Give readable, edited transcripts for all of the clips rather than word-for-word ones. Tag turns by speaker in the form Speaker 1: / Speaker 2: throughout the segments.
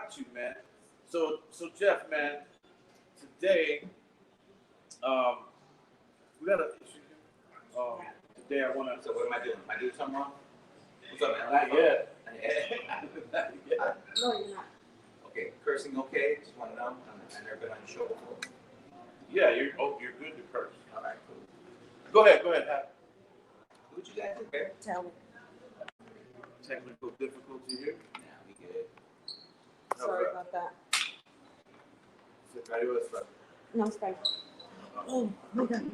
Speaker 1: got you, man. So Jeff, man, today, we got a issue. Today I want to.
Speaker 2: So what am I doing? Am I doing something wrong? What's up, man?
Speaker 1: Not yet.
Speaker 2: Not yet.
Speaker 3: No, you're not.
Speaker 2: Okay, cursing okay? Just want to know. I've never been on the show before.
Speaker 1: Yeah, you're good to curse.
Speaker 2: All right, cool.
Speaker 1: Go ahead.
Speaker 2: What you guys do, Peri?
Speaker 3: Tell me.
Speaker 1: Technical difficulty here.
Speaker 2: Nah, we good.
Speaker 3: Sorry about that.
Speaker 1: Se cayó esta.
Speaker 3: No, it's fine. Oh my God.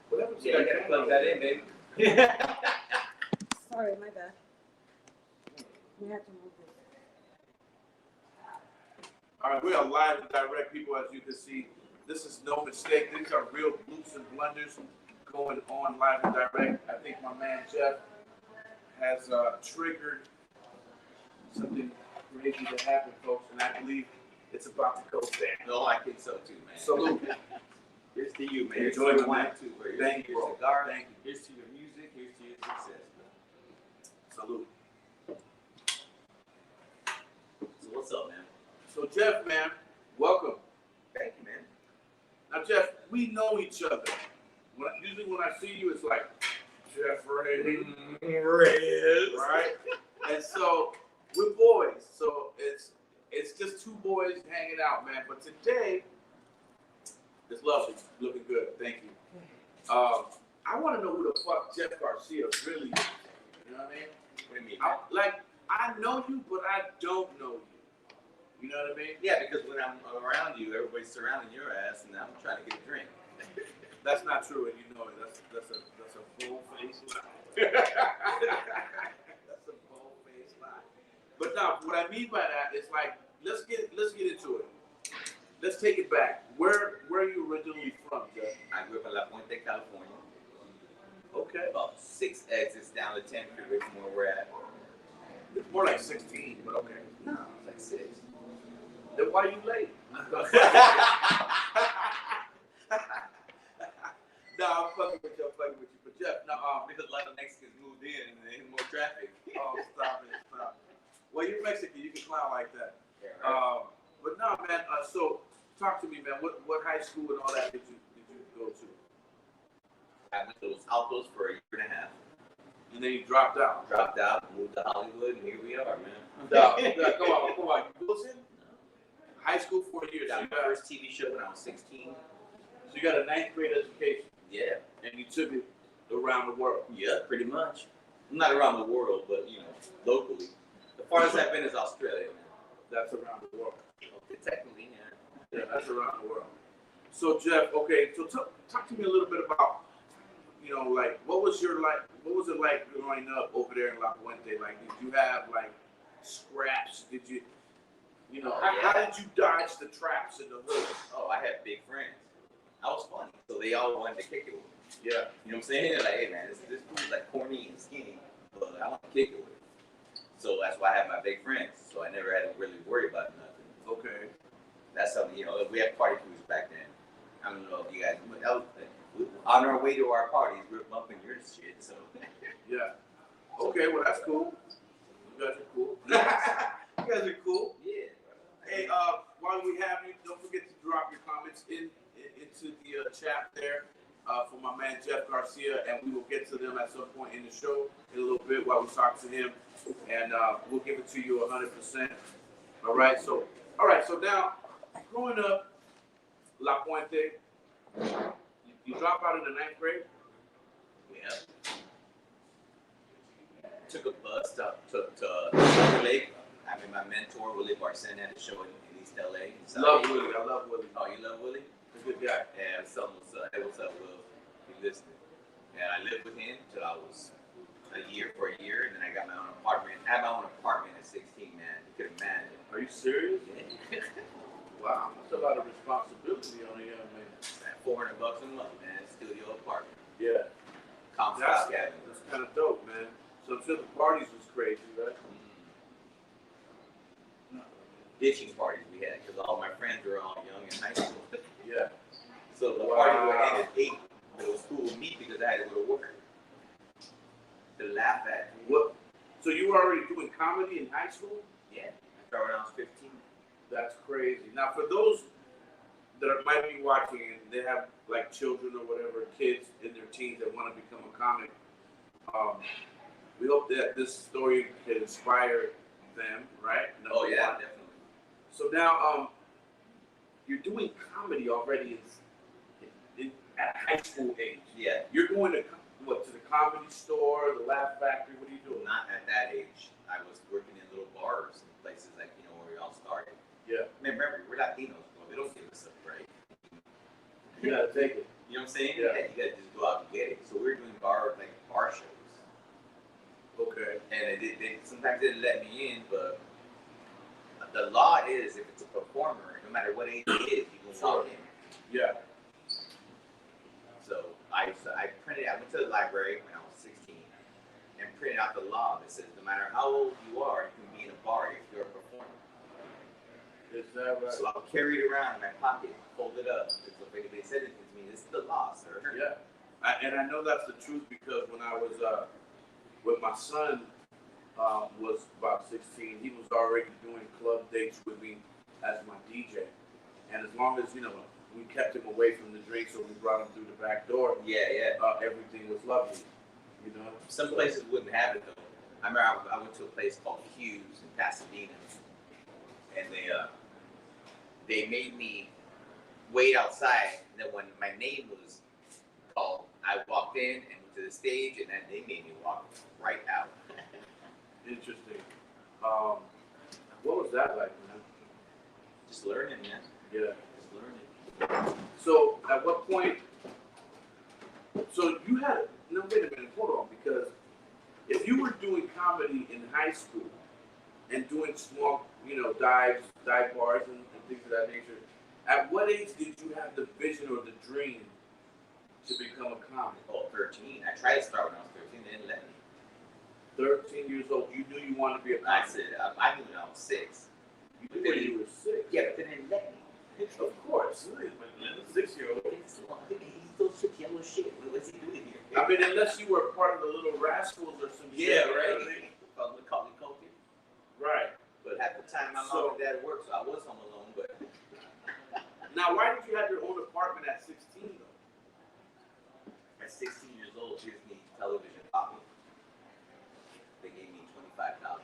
Speaker 1: What happened to
Speaker 2: Yeah, you
Speaker 1: that
Speaker 2: gotta plug that in, baby.
Speaker 3: Sorry, my bad. We have to move this.
Speaker 1: All right, we are live and direct, people. As you can see, this is no mistake. These are real bloops and blunders going on live and direct. I think my man Jeff has triggered something crazy to happen, folks, and I believe it's about to go down.
Speaker 2: No, I think so too, man.
Speaker 1: Salute.
Speaker 2: Here's to you, man.
Speaker 1: Enjoy
Speaker 2: Here's to
Speaker 1: the
Speaker 2: wine
Speaker 1: night.
Speaker 2: too, bro.
Speaker 1: Thank you,
Speaker 2: Here's
Speaker 1: bro.
Speaker 2: to cigar.
Speaker 1: Thank you.
Speaker 2: Here's to your music. Here's to your success, bro.
Speaker 1: Salute.
Speaker 2: So what's up, man?
Speaker 1: So Jeff, man, welcome.
Speaker 2: Thank you, man.
Speaker 1: Now, Jeff, we know each other. Usually when I see you, it's like, Jeffrey, right? And so we're boys. So it's just two boys hanging out, man. But today, it's lovely. Looking good. Thank you. I want to know who the fuck Jeff Garcia really is. You know what I mean?
Speaker 2: What do you mean?
Speaker 1: I know you, but I don't know you. You know what I mean?
Speaker 2: Yeah, because when I'm around you, everybody's surrounding your ass, and I'm trying to get a drink.
Speaker 1: That's not true, and you know it. That's a full face lie. That's a full face lie. But now, what I mean by that is like, let's get into it. Let's take it back. Where are you originally from, Jeff?
Speaker 2: I grew up in La Puente, California.
Speaker 1: Okay.
Speaker 2: About 6 exits down the 10th freeway from where we're at.
Speaker 1: It's more like 16, but okay.
Speaker 2: No, it's like 6.
Speaker 1: Then why are you late? No, I'm fucking with you. But Jeff, no,
Speaker 2: Because a lot of Mexicans moved in and there's more traffic.
Speaker 1: oh, stop it. Well, you're Mexican. You can clown like that.
Speaker 2: Yeah, right.
Speaker 1: But no, man. So talk to me, man. What high school and all that did you go to?
Speaker 2: I went to Los Altos for a year and a half.
Speaker 1: And then you dropped out.
Speaker 2: Dropped out, moved to Hollywood, and here we are, man.
Speaker 1: No, come on. You Wilson? High school 4 years.
Speaker 2: Got
Speaker 1: So
Speaker 2: my first TV show when I was 16.
Speaker 1: you got a 9th grade education,
Speaker 2: Yeah.
Speaker 1: and you took it around the world.
Speaker 2: Yeah, pretty much. Not around the world, but, locally. The farthest I've been is Australia, man.
Speaker 1: That's around the world.
Speaker 2: Okay, technically, yeah.
Speaker 1: Yeah, that's around the world. So Jeff, okay, so talk to me a little bit about, like what was it like growing up over there in La Puente? Like, did you have like scraps? Did you, how did you dodge the traps in the hood?
Speaker 2: Oh, I had big friends. I was funny, so they all wanted to kick it with me.
Speaker 1: Yeah.
Speaker 2: You know what I'm saying? They're like, hey man, this dude's like corny and skinny, but I want to kick it with him. So that's why I had my big friends. So I never had to really worry about nothing.
Speaker 1: Okay.
Speaker 2: That's something, we had party crews back then. I don't know if you guys, on our way to our parties, we were bumping your shit, so.
Speaker 1: Yeah. Okay, well that's cool. You guys are cool. You guys are cool.
Speaker 2: Yeah.
Speaker 1: Hey, while we have you, don't forget to drop your comments into the chat there for my man Jeff Garcia, and we will get to them at some point in the show in a little bit while we talk to him, and we'll give it to you 100%. All right, so now, growing up, La Puente, you drop out in the 9th grade?
Speaker 2: Yeah. Took a bus to Silver Lake. I mean, my mentor, Willie Marcel, had a show in East LA.
Speaker 1: Love Willie. I love Willie.
Speaker 2: Oh, you love Willie?
Speaker 1: He's a good guy.
Speaker 2: And something was up. Hey, what's up, Will? He listening. And I lived with him until I was for a year, and then I got my own apartment. I had my own apartment at 16, man. You could imagine.
Speaker 1: Are you serious?
Speaker 2: Yeah.
Speaker 1: Wow, that's a lot of responsibility on a young man.
Speaker 2: $400 a month, man. Studio apartment.
Speaker 1: Yeah.
Speaker 2: Comstock Avenue.
Speaker 1: That's kind of dope, man. So I'm sure the parties was crazy, right?
Speaker 2: Ditching parties we had, because all my friends were all young in high school.
Speaker 1: Yeah.
Speaker 2: So the party would end at 8, but it was cool with me because I had to go to work. To laugh at.
Speaker 1: What? So you were already doing comedy in high school?
Speaker 2: Yeah, I started when I was 15.
Speaker 1: That's crazy. Now, for those that might be watching and they have like children or whatever, kids in their teens that want to become a comic, we hope that this story can inspire them, right?
Speaker 2: Oh yeah, definitely.
Speaker 1: So now, you're doing comedy already at high school age.
Speaker 2: Yeah.
Speaker 1: You're going to what, to the Comedy Store, the Laugh Factory? What are you doing?
Speaker 2: Not at that age. I was working in little bars and places like, you know, where we all started.
Speaker 1: Yeah.
Speaker 2: I mean, remember, we're Latinos, bro. They don't give us a break.
Speaker 1: You gotta take it.
Speaker 2: You know what I'm saying?
Speaker 1: Yeah.
Speaker 2: You gotta just go out and get it. So we were doing bar shows.
Speaker 1: Okay.
Speaker 2: And sometimes they didn't let me in, but the law is if it's a performer, no matter what age it is, you can walk in.
Speaker 1: Yeah.
Speaker 2: So I went to the library when I was 16 and printed out the law that says no matter how old you are, you can be in a bar if you're a performer.
Speaker 1: Is that right?
Speaker 2: So I'll carry it around in my pocket, fold it up. So if anybody said anything to me, this is the law, sir.
Speaker 1: Yeah. And I know that's the truth because when I was when my son was about 16, he was already doing club dates with me as my DJ. And as long as, you know, we kept him away from the drink, so we brought him through the back door.
Speaker 2: Yeah.
Speaker 1: Everything was lovely, you know.
Speaker 2: Some places wouldn't have it though. I remember I went to a place called Hughes in Pasadena, and they made me wait outside. And then when my name was called, I walked in and went to the stage, and then they made me walk right out.
Speaker 1: Interesting. What was that like, man?
Speaker 2: Just learning, man.
Speaker 1: Yeah.
Speaker 2: Just learning.
Speaker 1: So at what point? So you had no. Wait a minute. Hold on, because if you were doing comedy in high school and doing small, you know, dive bars and things of that nature, at what age did you have the vision or the dream to become a comic?
Speaker 2: Oh, 13. I tried to start when I was 13. They didn't let me.
Speaker 1: 13 years old. You knew you wanted to be a
Speaker 2: I
Speaker 1: comic.
Speaker 2: said, I knew when I was 6.
Speaker 1: You knew when you were 6.
Speaker 2: Yeah, but they didn't let me.
Speaker 1: Of course. 6-year-old.
Speaker 2: He's so sick, yellow shit. What's he doing here?
Speaker 1: I mean, unless you were part of the Little Rascals or some shit.
Speaker 2: Right. Macaulay Culkin.
Speaker 1: Right.
Speaker 2: But at the time, my mom and dad worked, so I was home alone. But
Speaker 1: now, why did you have your own apartment at 16, though?
Speaker 2: at 16 years old, here's me television popping. They gave me $25,000.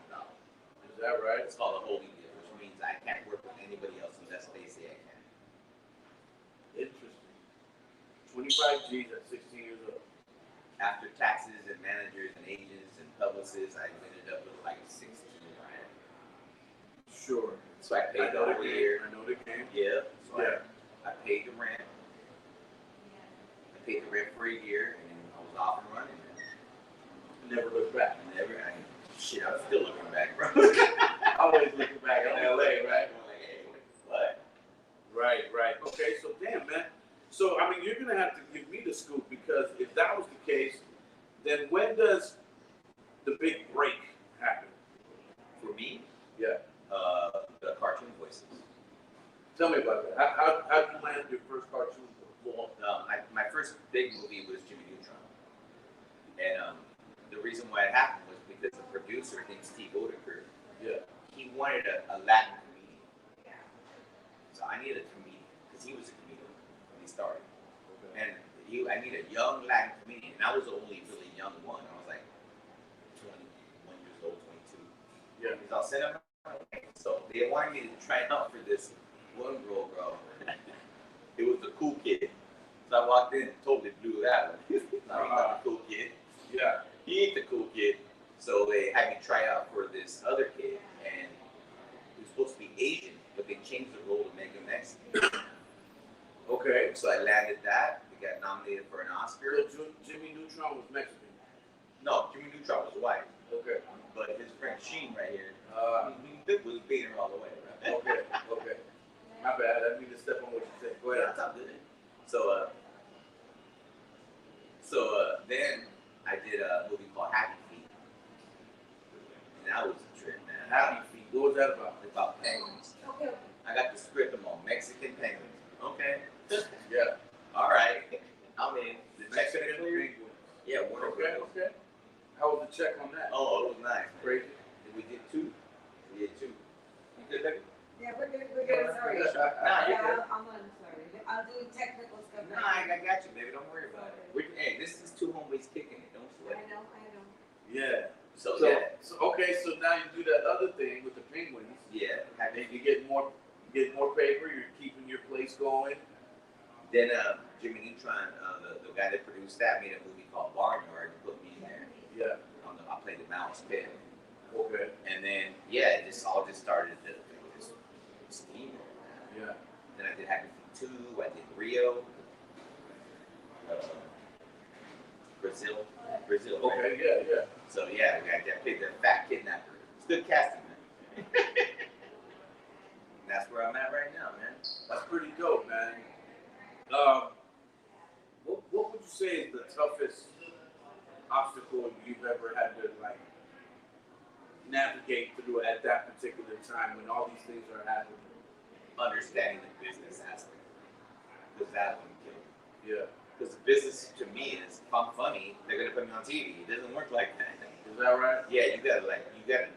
Speaker 1: Is that right?
Speaker 2: It's called a holding deal, which means I can't work with anybody else unless they say I can.
Speaker 1: Interesting. 25 G's at 16 years old.
Speaker 2: After taxes and managers and agents and publicists, I ended up with like 16 grand.
Speaker 1: Sure.
Speaker 2: So I paid the whole year.
Speaker 1: I know the game.
Speaker 2: Yeah. So
Speaker 1: Yeah.
Speaker 2: I paid the rent. I paid the rent for a year, and then I was off and running.
Speaker 1: Never looked back.
Speaker 2: Shit, I'm still looking back, bro.
Speaker 1: Always looking back in LA, right?
Speaker 2: I'm like, hey, what?
Speaker 1: Right. Okay, so damn, man. So, I mean, you're going to have to give me the scoop because if that was the case, then when does the big break happen?
Speaker 2: For me,
Speaker 1: Yeah.
Speaker 2: the cartoon voices.
Speaker 1: Tell me about that. How did you land your first cartoon?
Speaker 2: Well, my first big movie was Jimmy Neutron. And the reason why it happened was because the producer, named Steve Odeker,
Speaker 1: Yeah.
Speaker 2: he wanted a Latin comedian. So I needed a comedian because he was a comedian when he started.
Speaker 1: Okay.
Speaker 2: And I needed a young Latin comedian. And I was the only really young one. I was like 21 years old, 22.
Speaker 1: Yeah.
Speaker 2: So I sent him. So they wanted me to try out for this one girl. It was the cool kid. So I walked in and totally blew it out. I'm not the cool kid.
Speaker 1: Yeah.
Speaker 2: He ain't the cool kid. So they had me try out for this other kid, and he was supposed to be Asian, but they changed the role to make him Mexican.
Speaker 1: Okay.
Speaker 2: So I landed that. We got nominated for an Oscar.
Speaker 1: So Jimmy Neutron was Mexican.
Speaker 2: No, Jimmy Neutron was white,
Speaker 1: Okay.
Speaker 2: but his friend Sheen right here was beating her all the way. Right?
Speaker 1: Okay. My bad. I didn't mean to step on what you said. Go ahead.
Speaker 2: That's all good. So then I did a movie called Happy Feet. And that was a trip, man.
Speaker 1: Happy Feet. What was that about?
Speaker 2: It's about penguins.
Speaker 3: Okay.
Speaker 2: I got the script of all Mexican penguins. Okay.
Speaker 1: Yeah.
Speaker 2: All right. I'm in. The check's gonna
Speaker 1: Mexican
Speaker 2: clear.
Speaker 1: penguin.
Speaker 2: Yeah, Warner Brothers.
Speaker 1: Okay. How was the check on that?
Speaker 2: Oh, it was nice.
Speaker 1: Crazy.
Speaker 2: And we did two. Good, baby?
Speaker 3: Yeah, we're good, sorry.
Speaker 2: Nah, you're good.
Speaker 3: I'm sorry. I'm doing technical stuff.
Speaker 2: No, I got you, baby. Don't worry about it. Hey, this is two homies kicking it. Don't sweat.
Speaker 3: I know.
Speaker 1: Yeah.
Speaker 2: So
Speaker 1: Okay, so now you do that other thing with the penguins.
Speaker 2: yeah.
Speaker 1: And you get more paper. You're keeping your place going.
Speaker 2: Then Jimmy Neutron, the guy that produced that, made a movie called Barnyard and put me in there.
Speaker 1: Yeah.
Speaker 2: I played the mouse pit.
Speaker 1: Okay.
Speaker 2: And then it just started to just steamroll.
Speaker 1: Yeah.
Speaker 2: Then I did Happy Feet 2. I did Rio. Brazil.
Speaker 1: Okay.
Speaker 2: Right?
Speaker 1: Yeah.
Speaker 2: So I played the fat kidnapper. It's good casting, man. That's where I'm at right now, man.
Speaker 1: That's pretty dope, man. What would you say is the toughest obstacle you've ever had to like navigate through at that particular time when all these things are happening?
Speaker 2: Understanding the business aspect, because that one killed me.
Speaker 1: Yeah.
Speaker 2: Because the business to me is, if I'm funny, they're gonna put me on TV. It doesn't work like that.
Speaker 1: Is that right?
Speaker 2: Yeah, you gotta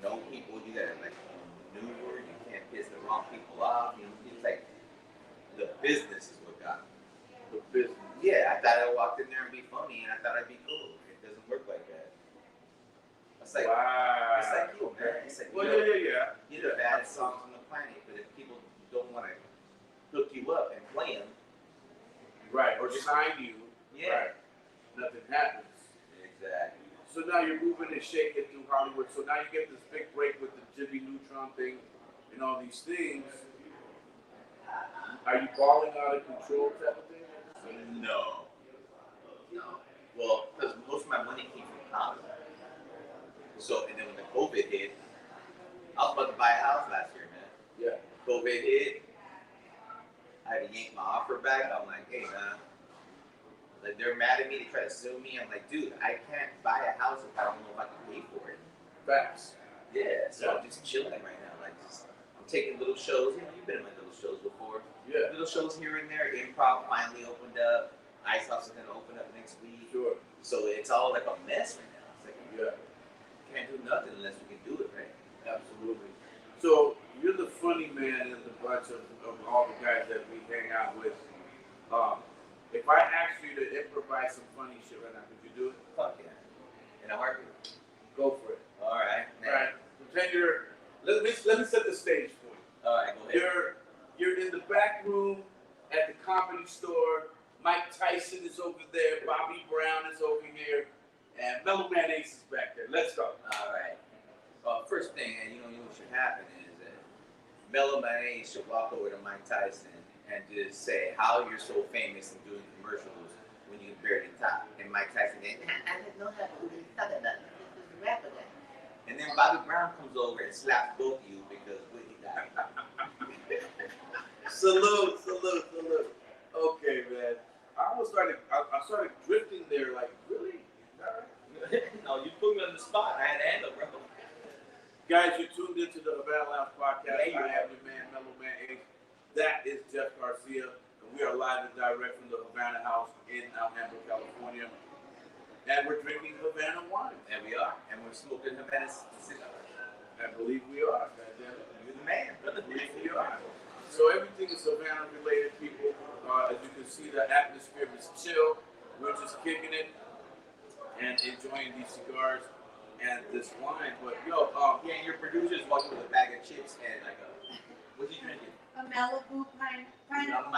Speaker 2: know people. You gotta maneuver. You can't piss the wrong people off. It's like the business is what got me.
Speaker 1: The business.
Speaker 2: Yeah, I thought I walked in there and be funny, and I thought I'd be cool. It doesn't work like that. It's like
Speaker 1: wow.
Speaker 2: It's like you, man. It's like
Speaker 1: well, yeah.
Speaker 2: You're the baddest songs on the planet, but if people don't want to hook you up and play them,
Speaker 1: right, or sign you, right, nothing happens.
Speaker 2: Exactly.
Speaker 1: So now you're moving and shaking through Hollywood. So now you get this big break with the Jimmy Neutron thing and all these things. Are you balling out of control type of thing?
Speaker 2: No. Well, because most of my money came from comedy. So, and then when the COVID hit, I was about to buy a house last year, man.
Speaker 1: Yeah.
Speaker 2: COVID hit. I had to yank my offer back. I'm like, hey, man. Like, they're mad at me. They try to sue me. I'm like, dude, I can't buy a house if I don't know if I can pay for it.
Speaker 1: Facts.
Speaker 2: Yeah. So I'm just chilling right now. Like, I'm taking little shows. You've been in my little shows before.
Speaker 1: Yeah.
Speaker 2: Little shows here and there. Improv finally opened up. Ice House is going to open up next week.
Speaker 1: Sure.
Speaker 2: So it's all like a mess right now. It's like, can't do nothing unless we can do it, right?
Speaker 1: Absolutely. So you're the funny man in the bunch of all the guys that we hang out with. If I asked you to improvise some funny shit right now, could you do it?
Speaker 2: Fuck yeah. In a heartbeat.
Speaker 1: Go for it.
Speaker 2: All right.
Speaker 1: All right. Pretend you're. Let me set the stage for you.
Speaker 2: All right, go ahead.
Speaker 1: You're in the back room at the Comedy Store. Mike Tyson is over there. Bobby Brown is over here. And Mellow Man Ace is back there. Let's go.
Speaker 2: All right. First thing, and you know what should happen is that Mellow Man Ace should walk over to Mike Tyson and just say how you're so famous and doing commercials when you barely talk. And Mike Tyson, I didn't know how to really talk about it. Just rap with that. And then Bobby Brown comes over and slaps both of you because Whitney died.
Speaker 1: Salute. Okay, man. I started drifting there. Like, really?
Speaker 2: No, you put me on the spot. I had to handle, bro.
Speaker 1: Guys, you're tuned into the Havana Lounge podcast.
Speaker 2: Yeah,
Speaker 1: I am your man, Mellow Man Ace. That is Jeff Garcia, and we are live and direct from the Havana House in Alhambra, California. And we're drinking Havana wine.
Speaker 2: And we are. And we're smoking Havana cigars.
Speaker 1: I believe we are. Goddammit.
Speaker 2: You're the man, brother.
Speaker 1: I believe we are. So everything is Havana related, people. As you can see, the atmosphere is chill. We're just kicking it and enjoying these cigars and this wine. But
Speaker 2: yeah, and your producer's walking with a bag of chips and like what's he drinking?
Speaker 3: A Malibu pineapple.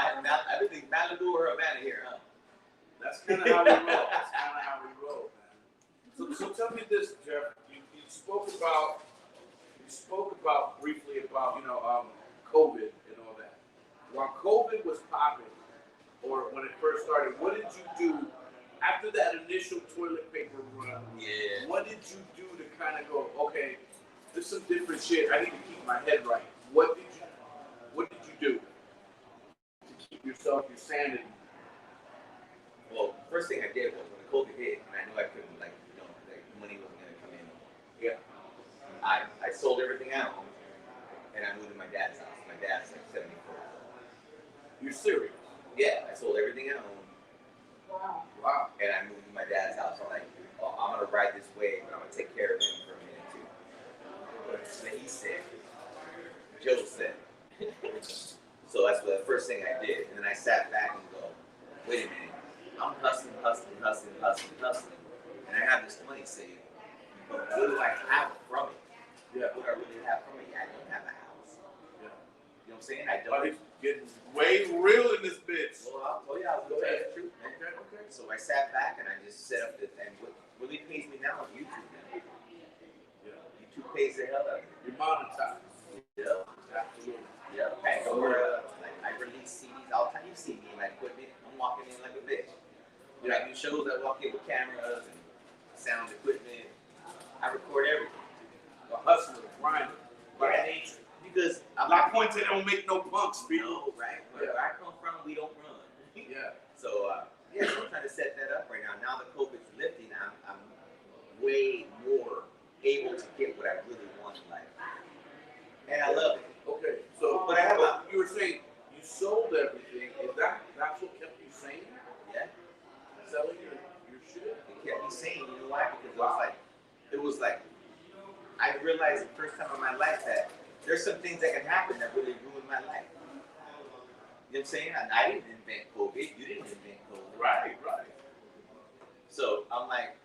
Speaker 2: Everything Malibu or Havana here, huh?
Speaker 1: That's kind of how we roll. Man. So tell me this, Jeff. You spoke about briefly about COVID and all that. While COVID was popping, or when it first started, what did you do after that initial toilet paper run?
Speaker 2: Yeah.
Speaker 1: What did you do to kind of go, okay, there's some different shit. I need to keep my head right. What did you do to keep your sanity?
Speaker 2: Well, first thing I did was when the COVID hit, and I knew I couldn't, money wasn't gonna come in.
Speaker 1: Yeah.
Speaker 2: I sold everything out, and I moved to my dad's house. My dad's like 74.
Speaker 1: You're serious?
Speaker 2: Yeah, I sold everything out.
Speaker 1: Wow.
Speaker 2: And I moved to my dad's house. I'm like, well, I'm gonna ride this wave, but I'm gonna take care of him for a minute too. But he's sick. Joe's first thing I did. And then I sat back and go, wait a minute. I'm hustling. And I have this money saved. But what do I have from it?
Speaker 1: Yeah.
Speaker 2: What do I really have from it? I don't have a house.
Speaker 1: Yeah.
Speaker 2: You know what I'm saying? I don't.
Speaker 1: But it's getting way real in this bitch.
Speaker 2: Well, I'll tell you, I'll tell you the truth, man.
Speaker 1: Okay.
Speaker 2: So I sat back and I just set up this, and what really pays me now is YouTube, man.
Speaker 1: Yeah.
Speaker 2: YouTube pays the hell out of me.
Speaker 1: You're monetized.
Speaker 2: Yeah.
Speaker 1: Absolutely.
Speaker 2: Yeah. And over, like, I release CDs all the time. You see me in my equipment. I'm walking in like a bitch. When I do shows, I walk in with cameras and sound equipment. I record everything.
Speaker 1: A hustler, grinder, by nature.
Speaker 2: Because I'm
Speaker 1: My point, they don't make no punks, people.
Speaker 2: no, right? Where I come from, we don't run.
Speaker 1: Yeah.
Speaker 2: So, yeah, so I'm trying to set that up right now. Now that COVID's lifting, I'm way more able to get what I really want in life. And I love it.
Speaker 1: Okay, so,
Speaker 2: But I have
Speaker 1: you were saying you sold everything. Is that's what kept you sane?
Speaker 2: Yeah.
Speaker 1: Selling your shit?
Speaker 2: It kept me sane. You know why? Because it was like, I realized the first time in my life that there's some things that can happen that really ruin my life. You know what I'm saying? I didn't invent COVID. You didn't invent COVID.
Speaker 1: Right.
Speaker 2: So I'm like,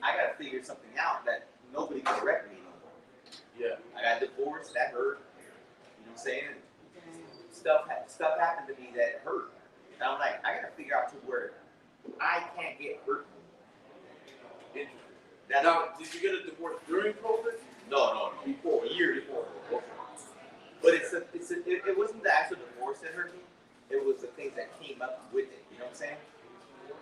Speaker 2: I gotta figure something out that nobody can correct me no more.
Speaker 1: Yeah.
Speaker 2: I got divorced. That hurt. You know what I'm saying? Stuff happened to me that hurt. And I'm like, I gotta figure out to where I can't get hurt.
Speaker 1: Interesting.
Speaker 2: That's
Speaker 1: Now, did you get a divorce during COVID?
Speaker 2: no.
Speaker 1: Before.
Speaker 2: A year before. But it wasn't the actual divorce that hurt me. It was the things that came up with it. You know what I'm saying?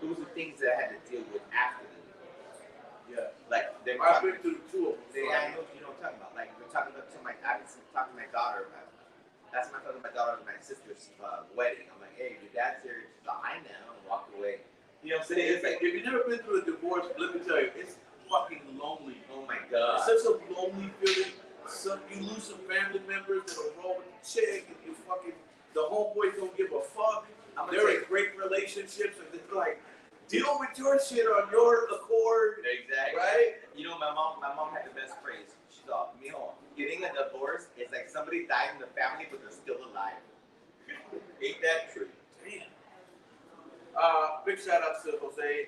Speaker 2: It was the things that I had to deal with after the divorce.
Speaker 1: Yeah.
Speaker 2: Like
Speaker 1: I've been through two of them.
Speaker 2: I know you know what I'm talking about. Like we're talking about I've been talking to my daughter about. That's my talking to my daughter at my sister's wedding. I'm like, hey, your dad's here. She's like, I know, and walked away. You know what I'm saying? It's like,
Speaker 1: If you've never been through a divorce, let me tell you, it's fucking lonely.
Speaker 2: oh my god.
Speaker 1: It's such a lonely feeling. You lose some family members that'll roll with the chick, and the homeboys don't give a fuck. They're in great relationships, and it's like, deal with your shit on your accord.
Speaker 2: Exactly.
Speaker 1: Right?
Speaker 2: You know, my mom had the best phrase. She's like, mijo, getting a divorce is like somebody died in the family, but they're still alive. Ain't that true?
Speaker 1: Damn. Big shout out to Jose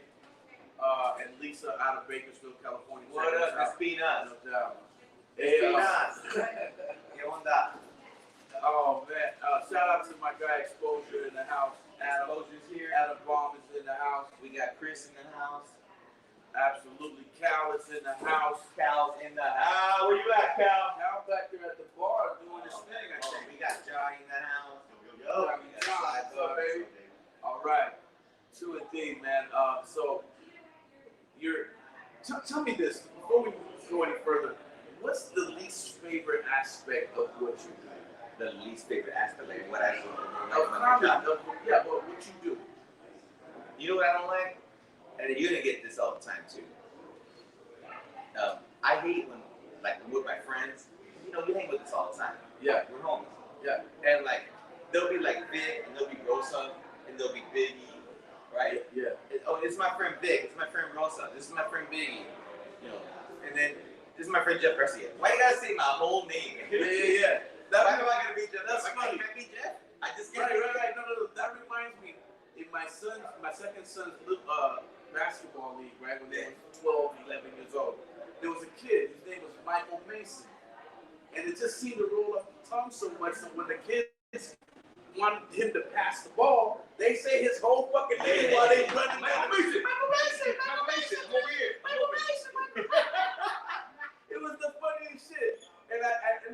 Speaker 1: and Lisa out of Bakersfield, California.
Speaker 2: What up, Miss Peanuts?
Speaker 1: No doubt.
Speaker 2: Miss Peanuts. ¿Qué onda?
Speaker 1: Oh man, shout out to my guy Exposure in the house.
Speaker 2: Exposure's here.
Speaker 1: Adam Baum is in the house.
Speaker 2: We got Chris in the house.
Speaker 1: Absolutely. Cal is in the house.
Speaker 2: Cal's in the house. Where you at, Cal?
Speaker 1: Cal back there at the bar doing his thing, I
Speaker 2: Oh,
Speaker 1: think.
Speaker 2: we got Johnny in the house.
Speaker 1: Johnny, what's up, baby? All right. True indeed, man. So, tell me this, before we go any further, what's the least favorite aspect of what you do?
Speaker 2: The least favorite aspect, like what I do.
Speaker 1: Of comedy, yeah, but what you do.
Speaker 2: You know what I don't like? And you're gonna get this all the time too. I hate when, like, with my friends, you know, you hang with us all the time.
Speaker 1: Yeah.
Speaker 2: We're homies.
Speaker 1: Yeah.
Speaker 2: And like, there'll be like Vic, and there'll be Rosa, and there'll be Biggie, right?
Speaker 1: Yeah.
Speaker 2: It's my friend Vic, it's my friend Rosa, this is my friend Biggie, you know, and then this is my friend Jeff Garcia. Why you gotta say my whole name?
Speaker 1: Yeah.
Speaker 2: Why am I gonna be Jeff?
Speaker 1: That's
Speaker 2: Why
Speaker 1: funny.
Speaker 2: can't I be Jeff? I just get
Speaker 1: Right. No. That reminds me, in my second son's basketball league, right, when they were 12, 11 years old, there was a kid, his name was Michael Mason. And it just seemed to roll off the tongue so much that when the kids wanted him to pass the ball, they say his whole fucking name while they running. Michael Mason.
Speaker 2: I'm over here.
Speaker 1: It was the funniest shit. And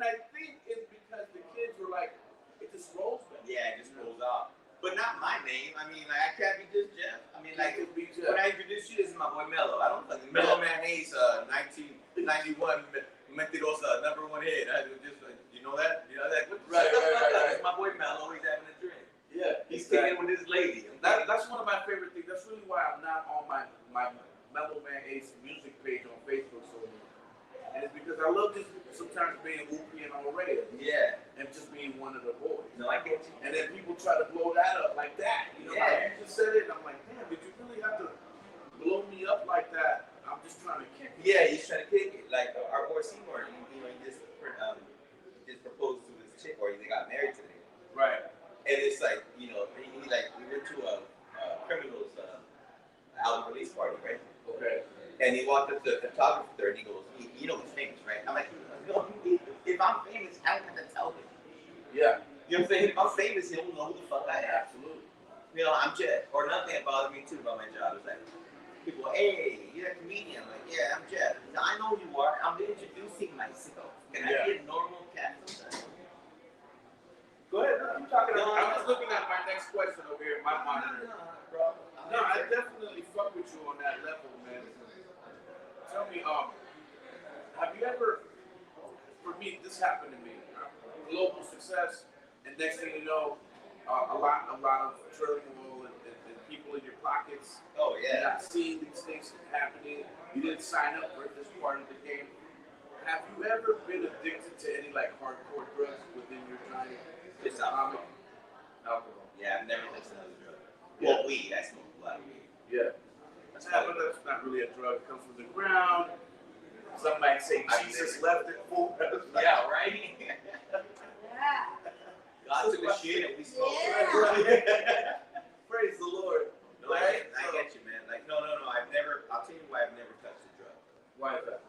Speaker 1: I think it's because the kids were like, it just rolls back.
Speaker 2: Yeah, it just rolls off. But not my name. I mean, like, I can't be just Jeff. I mean, like,
Speaker 1: It could be
Speaker 2: when I introduce you, this is my boy Mellow. I don't fucking Mellow Man Ace, 1991 Mentirosa, #1 hit. I just, you know that? You know that?
Speaker 1: Right.
Speaker 2: That's my boy Mellow. He's having a drink.
Speaker 1: Yeah.
Speaker 2: He's staying with his lady.
Speaker 1: That's one of my favorite things. That's really why I'm not on my Mellow Man Ace music page on Facebook so much. And it's because I love just sometimes being whoopy and on the radio.
Speaker 2: Yeah.
Speaker 1: And just being one of the boys.
Speaker 2: No, I get you.
Speaker 1: And then people try to blow that up like that. You know,
Speaker 2: Yeah.
Speaker 1: how you just said it, and I'm like, damn, did you really have to blow me up like that? I'm just trying to kick it.
Speaker 2: Yeah, he's trying to kick it. Like our boy Seymour, you know, he just proposed to his chick, or they got married today.
Speaker 1: Right.
Speaker 2: And it's like, you know, we went to a criminal's album release party, right?
Speaker 1: Okay.
Speaker 2: And he walked up to the photographer there and he goes, you know he's famous, right? I'm like, no, if I'm famous, I don't have to tell him.
Speaker 1: Yeah.
Speaker 2: You know what I'm saying? If I'm famous, he'll know who the fuck I am.
Speaker 1: Absolutely.
Speaker 2: You know, I'm Jeff. Or nothing bothers me too about my job. It's like, people, hey, you're a comedian. I'm like, yeah, I'm Jeff. Now, I know who you are. I'm introducing myself. Can I be a normal cat sometimes?
Speaker 1: Go ahead. I'm talking. I'm just looking at my next question over here in my monitor.
Speaker 2: Bro.
Speaker 1: No, I definitely fuck with you on that level, man. Tell me, have you ever? For me, this happened to me. Global success, and next thing you know, a lot of turmoil and people in your pockets.
Speaker 2: Oh yeah.
Speaker 1: You're not seeing these things happening. You didn't sign up for this part of the game. Have you ever been addicted to any like hardcore drugs within your time?
Speaker 2: It's
Speaker 1: alcohol.
Speaker 2: Yeah, I've never listened to another drug.
Speaker 1: Yeah.
Speaker 2: Well, weed. I smoke a lot of weed.
Speaker 1: Yeah. But that's not really a drug. It comes from the ground. Some might say Jesus left it for us.
Speaker 2: Yeah, right?
Speaker 3: Yeah.
Speaker 2: God took a shit and we smoked.
Speaker 3: Yeah.
Speaker 1: Praise the Lord.
Speaker 2: No, I get you, man. Like, no. I'll tell you why I've never touched a drug.
Speaker 1: Why is that?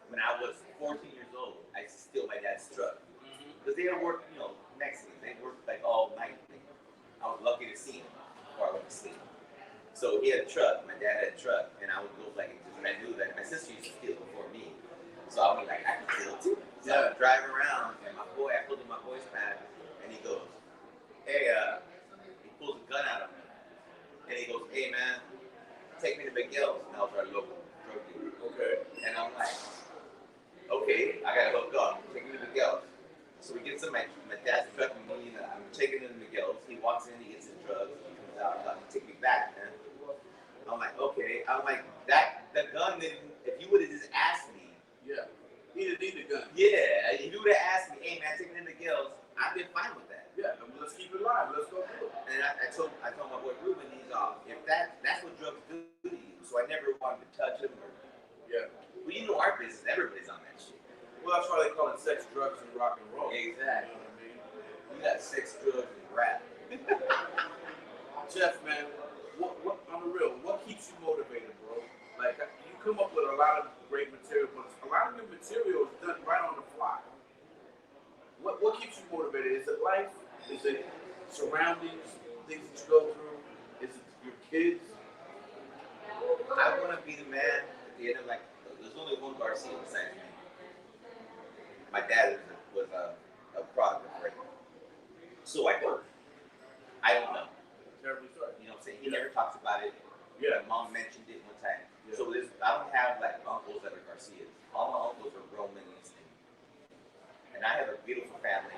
Speaker 2: When I was 14 years old, I used to steal my dad's truck. Because they would work, you know, Mexicans. They worked like all night. I was lucky to see him before I went to sleep. So he had a truck. My dad had a truck. And I would go like, and I knew that my sister used to steal before me. So I was like, I can steal too. So I would drive around, and I pulled in my boy's pad, and he goes, hey, he pulls a gun out of me. And he goes, hey man, take me to Miguel's. And I was our local drug dealer.
Speaker 1: Okay.
Speaker 2: And I'm like, okay, I gotta hook up. Take me to Miguel's. So he gets in my dad's truck with me, and I'm taking him to Miguel's. He walks in, he gets his drugs, he comes out, he's like, take me back, man. I'm like, okay. I'm like, the gun didn't, if you would have just asked me.
Speaker 1: Yeah. He didn't need the gun.
Speaker 2: Yeah, if you would have asked me, hey man, take me to Miguel's, I've been fine with that.
Speaker 1: Yeah, let's keep it live. Let's go do it.
Speaker 2: And I told my boy Ruben, he's off. If that's what drugs do to you, so I never wanted to touch him.
Speaker 1: Yeah.
Speaker 2: Well, you know our business, everybody's on that shit.
Speaker 1: Well, that's why they call it sex, drugs, and rock and roll.
Speaker 2: Exactly.
Speaker 1: You know what I mean?
Speaker 2: You got sex, drugs, and rap.
Speaker 1: Jeff, man, what on the real, what keeps you motivated, bro? Like, you come up with a lot of great material, but a lot of your material is done right on the fly. What keeps you motivated? Is it life? Is it surroundings, things that you go through? Is it your kids?
Speaker 2: I want to be the man at the end of, like, there's only one Garcia besides me. My dad was a product of rape. So I don't know.
Speaker 1: Terribly sorry.
Speaker 2: You know what I'm saying? He never talks about it.
Speaker 1: Yeah.
Speaker 2: My mom mentioned it one time.
Speaker 1: Yeah.
Speaker 2: So I don't have like uncles that are Garcias. All my uncles are grown men in this thing. And I have a beautiful family.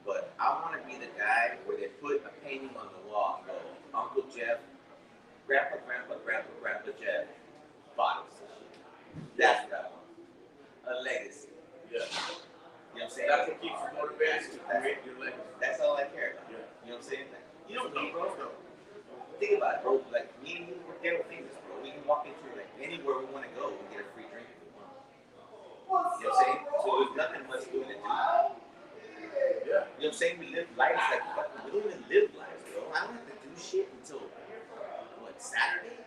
Speaker 2: But I want to be the guy where they put a painting on the wall and go, Uncle Jeff, Grandpa Jeff bought us. That's what I want. A legacy.
Speaker 1: Yeah.
Speaker 2: You know what I'm saying?
Speaker 1: That's what keeps you motivated to create your legacy.
Speaker 2: That's all I care about.
Speaker 1: Yeah.
Speaker 2: You know what I'm saying? Like, you don't need, bro. Think about it, bro. Like, me and you, we're damn famous, bro. We can walk into like anywhere we want to go and get a free drink if we want. You know what I'm saying? So there's nothing much doing to do.
Speaker 1: Yeah.
Speaker 2: You know what I'm saying? We live lives like we don't even live lives, bro. I don't have to do shit until what, Saturday?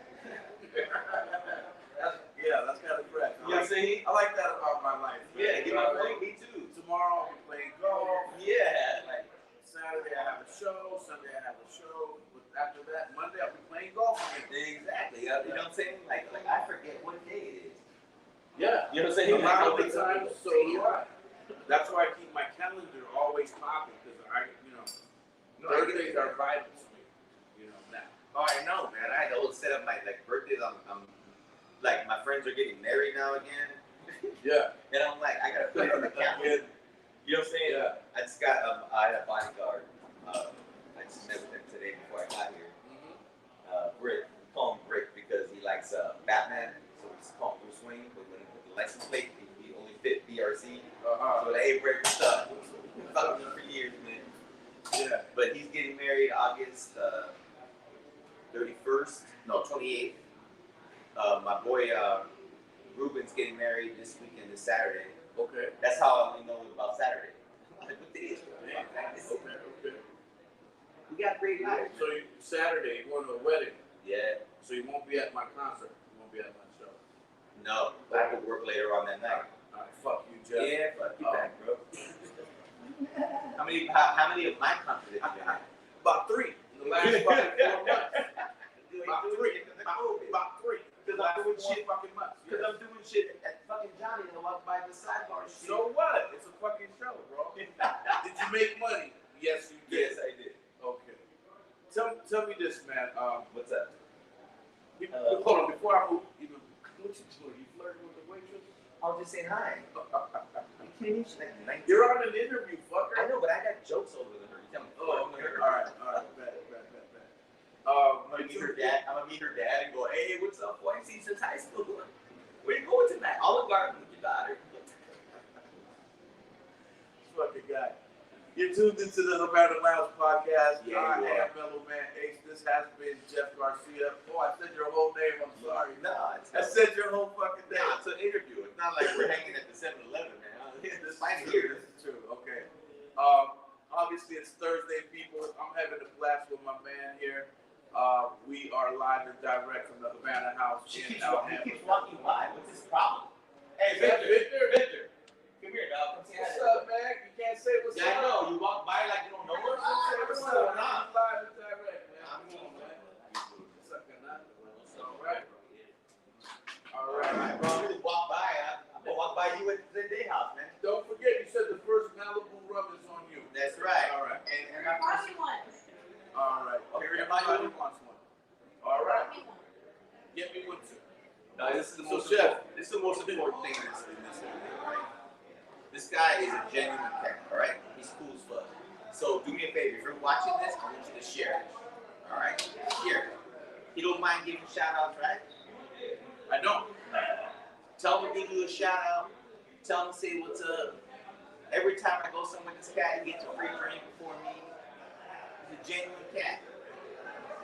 Speaker 1: That's kind of correct.
Speaker 2: You know what I'm saying?
Speaker 1: I like that about my life.
Speaker 2: Yeah,
Speaker 1: you
Speaker 2: give
Speaker 1: know
Speaker 2: me
Speaker 1: what I
Speaker 2: point,
Speaker 1: mean?
Speaker 2: me too.
Speaker 1: Tomorrow I'll be playing golf.
Speaker 2: Yeah, like
Speaker 1: Saturday I have a show. Sunday I have a show. But after that, Monday I'll be playing golf again.
Speaker 2: exactly. You know what I'm saying? Like I forget what day it is.
Speaker 1: Yeah.
Speaker 2: You know what I'm saying?
Speaker 1: A lot of the
Speaker 2: Like,
Speaker 1: times, so do I. That's why I keep my calendar always popping because Thursdays are vibing to me. You know now.
Speaker 2: Oh, I know, man. I had to set up my like birthdays. I'm like my friends are getting married now again.
Speaker 1: Yeah.
Speaker 2: And I'm like, I gotta put it on the calendar. You know what I'm saying?
Speaker 1: Yeah.
Speaker 2: I just got I had a bodyguard. I just met with him today before I got here. Brick. We call him Brick because he likes Batman. So we just call him Bruce Wayne. But when he put the license plate, he only fit BRC. So like, hey, Brick, what's up? Fucked me for years, man.
Speaker 1: Yeah.
Speaker 2: But he's getting married August 31st. No, 28th. My boy Ruben's getting married this weekend, this Saturday.
Speaker 1: Okay.
Speaker 2: That's how I only know about Saturday. I'm like, what day is it?
Speaker 1: Okay.
Speaker 2: We got great lives.
Speaker 1: So Saturday, you're going to a wedding.
Speaker 2: Yeah.
Speaker 1: So you won't be at my concert. You won't be at my show.
Speaker 2: No, but I could work later on that night.
Speaker 1: All right, fuck you, Jeff.
Speaker 2: Yeah, fuck you back, bro. How many of my concerts did you have?
Speaker 1: About 3 in the last fucking 4 months. About 3.
Speaker 2: Because I'm doing shit.
Speaker 1: Fucking months.
Speaker 2: Because I'm doing shit at fucking Johnny and I walk by the sidebar.
Speaker 1: So what? It's a fucking show, bro. Did you make money? Yes, you did.
Speaker 2: Yes, I did.
Speaker 1: Okay. Tell me this, man.
Speaker 2: What's up?
Speaker 1: Hold on, before I move, what you doing? You flirting with the waitress?
Speaker 2: I was just saying hi. You kidding me? She's like 19.
Speaker 1: You're on an interview, fucker.
Speaker 2: I know, but I got jokes older than her. You tell me.
Speaker 1: Oh, okay. All right. Bet.
Speaker 2: I'm gonna meet her dad and go, hey, what's up, boy? See you since high school. Where you going tonight? Olive Garden with your daughter.
Speaker 1: Fucking guy. You're tuned into the Havana Lounge podcast.
Speaker 2: Yeah,
Speaker 1: I
Speaker 2: you are.
Speaker 1: am Mellow Man Ace. This has been Jeff Garcia. Oh, I said your whole name. I'm sorry.
Speaker 2: No,
Speaker 1: I said your whole fucking name.
Speaker 2: it's an interview. It's not like we're hanging at the 7-Eleven, man. It's fine here.
Speaker 1: This is true. Okay. Obviously, it's Thursday, people. I'm having a blast with my man here. We are live and direct from the Havana House.
Speaker 2: He
Speaker 1: in
Speaker 2: keeps
Speaker 1: Alhambra.
Speaker 2: walking by. What's his problem? Hey,
Speaker 1: Is that
Speaker 2: Victor. Come here, dog. Come say hi.
Speaker 1: What's up, man? You can't say what's
Speaker 2: Yeah, I
Speaker 1: up.
Speaker 2: know. You walk by like you don't know us.
Speaker 1: What's up, man? I'm live and direct, man.
Speaker 2: I'm
Speaker 1: Come on, man.
Speaker 2: What's up?
Speaker 1: All right. All
Speaker 2: All right,
Speaker 1: right.
Speaker 2: bro. You just walk by. I'm gonna walk by you at the day house, man.
Speaker 1: Don't forget, you said the first Malibu rum is on you.
Speaker 2: That's right.
Speaker 1: All right.
Speaker 2: And I
Speaker 3: Party one.
Speaker 1: All right. Everybody wants one. All right. Get me one too.
Speaker 2: No, this is the
Speaker 1: So,
Speaker 2: most
Speaker 1: Chef.
Speaker 2: important. This is the most important thing in this whole thing, right? This guy is a genuine cat, all right? He's cool as fuck. So do me a favor. If you're watching this, I want you to share it. All right? Share it. You don't mind giving shout outs, right?
Speaker 1: I don't.
Speaker 2: Tell him to give you a shout out. Tell him to say what's up. Every time I go somewhere with this guy, he gets a free drink before me. He's a genuine cat.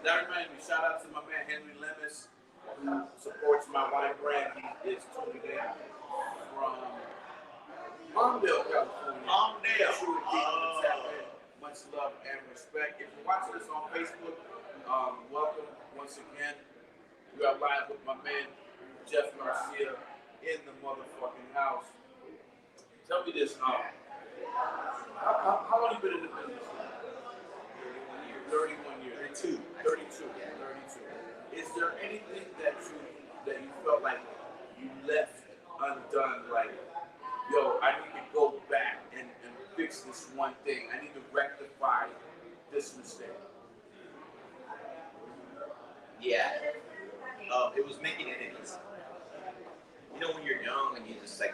Speaker 1: That reminds me, shout out to my man Henry Lemus, who supports my wine brand. He is tuning in from Comdey, California.
Speaker 2: Comdey.
Speaker 1: Sure, tap in. Much love and respect. If you're watching this on Facebook, welcome once again. We are live with my man Jeff Garcia in the motherfucking house. Tell me this, how long you been in the business? 31 years. 32. 32. Is there anything that you felt like you left undone? Like, yo, I need to go back and fix this one thing. I need to rectify this mistake.
Speaker 2: Yeah. It was making enemies. You know, when you're young and you just like,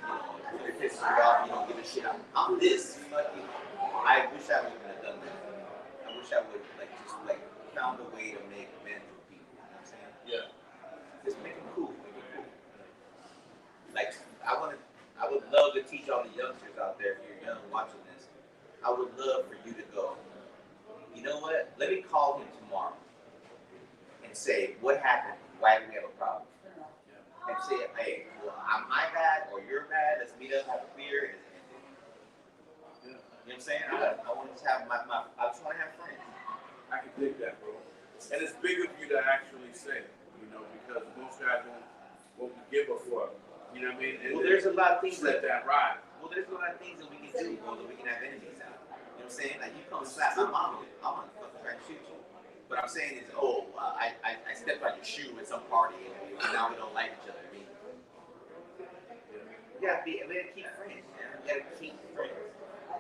Speaker 2: if it pisses you off, you don't give a shit. I'm this. I wish I wouldn't have done that. I wish I would just found a way to make men for people. You know what I'm saying?
Speaker 1: Yeah.
Speaker 2: Just make them cool. Like I would love to teach all the youngsters out there, if you're young watching this, I would love for you to go, you know what? Let me call him tomorrow and say, what happened? Why do we have a problem? And say, hey, well, I'm my bad or you're bad. Let's meet up, have a beer, and end it. You know what I'm saying? I want to just have I just want to have friends.
Speaker 1: I can dig that, bro. And it's big of you to actually say, because most guys won't give a fuck. You know what I mean? And
Speaker 2: well, there's a lot of things
Speaker 1: let that ride.
Speaker 2: Well, there's a lot of things that we can do, bro, that we can have enemies out. You know what I'm saying? Like, you come slap my mom, I'm gonna fucking try to shoot you. What I'm saying is, I stepped on your shoe at some party and now we don't like each other. I mean, we gotta keep friends, man. We gotta keep friends.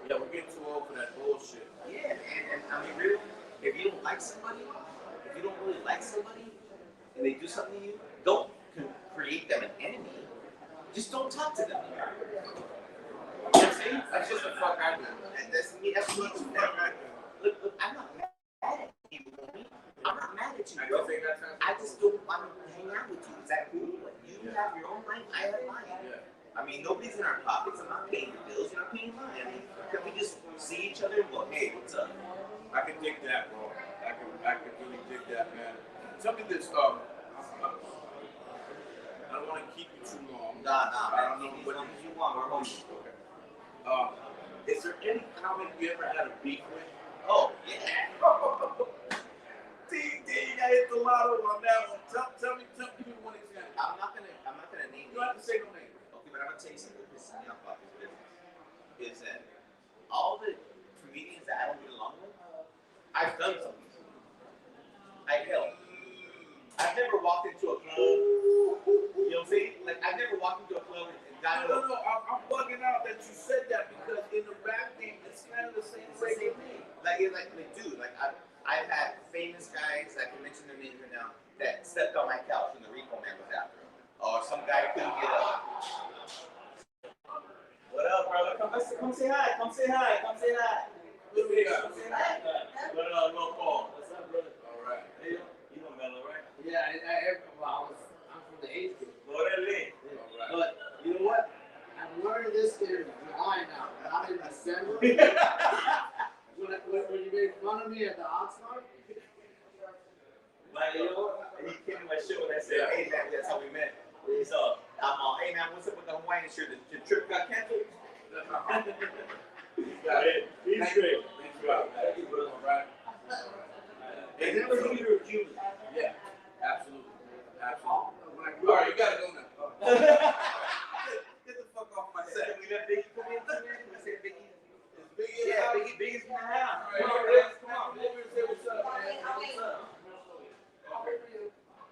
Speaker 1: Yeah, we're getting too old for that bullshit.
Speaker 2: Yeah, and I mean, really, if you don't like somebody, if you don't really like somebody, and they do something to you, don't create them an enemy. Just don't talk to them. You know what I'm saying?
Speaker 1: That's just the fuck I do.
Speaker 2: And that's me. That's me. Look, I'm not mad at you. I'm not mad at you, bro. I just don't want to hang out with you. Is that cool? Like, you have your own life. I have mine.
Speaker 1: Yeah.
Speaker 2: I mean, nobody's in our pockets. I'm not paying your bills. You're not paying mine. I mean, can we just see each other and go, hey, what's up?
Speaker 1: I can dig that, bro. I can really dig that, man. Tell me this, I don't want to keep you too long.
Speaker 2: Nah,
Speaker 1: I don't know
Speaker 2: as
Speaker 1: what
Speaker 2: long as you want. We're home.
Speaker 1: Okay. Is there any comic you ever had a beef with?
Speaker 2: Oh, yeah.
Speaker 1: You got hit the lotto on that one. Tell me one example.
Speaker 2: I'm not gonna name
Speaker 1: You don't have to say no name.
Speaker 2: Okay, but I'm gonna tell you something that pisses me off about this business. Is that all the comedians that I don't get along with, I've done something to them. I helped. I've never walked into a club. You know what I'm saying? Like I've never walked into a club and got
Speaker 1: No. I'm bugging out that you said that because in the rap game, it's kind of the same way with me.
Speaker 2: Dude, I've had famous guys, I can mention their names right now, that stepped on my couch when the Rico man was after him. Or some guy couldn't get up. What up, brother? Come say hi. Come say hi. Come say hi.
Speaker 1: What do we got?
Speaker 2: Come say hi.
Speaker 4: What up, no Paul?
Speaker 2: What's up, brother?
Speaker 1: All right.
Speaker 4: Hey, you know Mellow, right?
Speaker 5: Yeah, I'm from the age group.
Speaker 4: Orale.
Speaker 1: All right.
Speaker 5: But you know what? I'm wearing this in July now, not in December. when you made fun of me at the Oxnard.
Speaker 4: Like, you know what? He came to my show and I said, hey, man, that's how we met. So, I'm all, hey, man, what's up with the Hawaiian shirt? The trip got canceled?
Speaker 1: He's great. Thanks a lot. All right.
Speaker 4: Hey, never knew you were Cuban.
Speaker 1: Yeah, absolutely. All right, you gotta go now. Get the fuck off my set.
Speaker 4: We let Biggie come in too, man. I said Biggie.
Speaker 1: It's Biggie.
Speaker 4: Yeah, Biggie's in the house.
Speaker 1: All right, come on, come over and say what's up, man.
Speaker 4: What's up?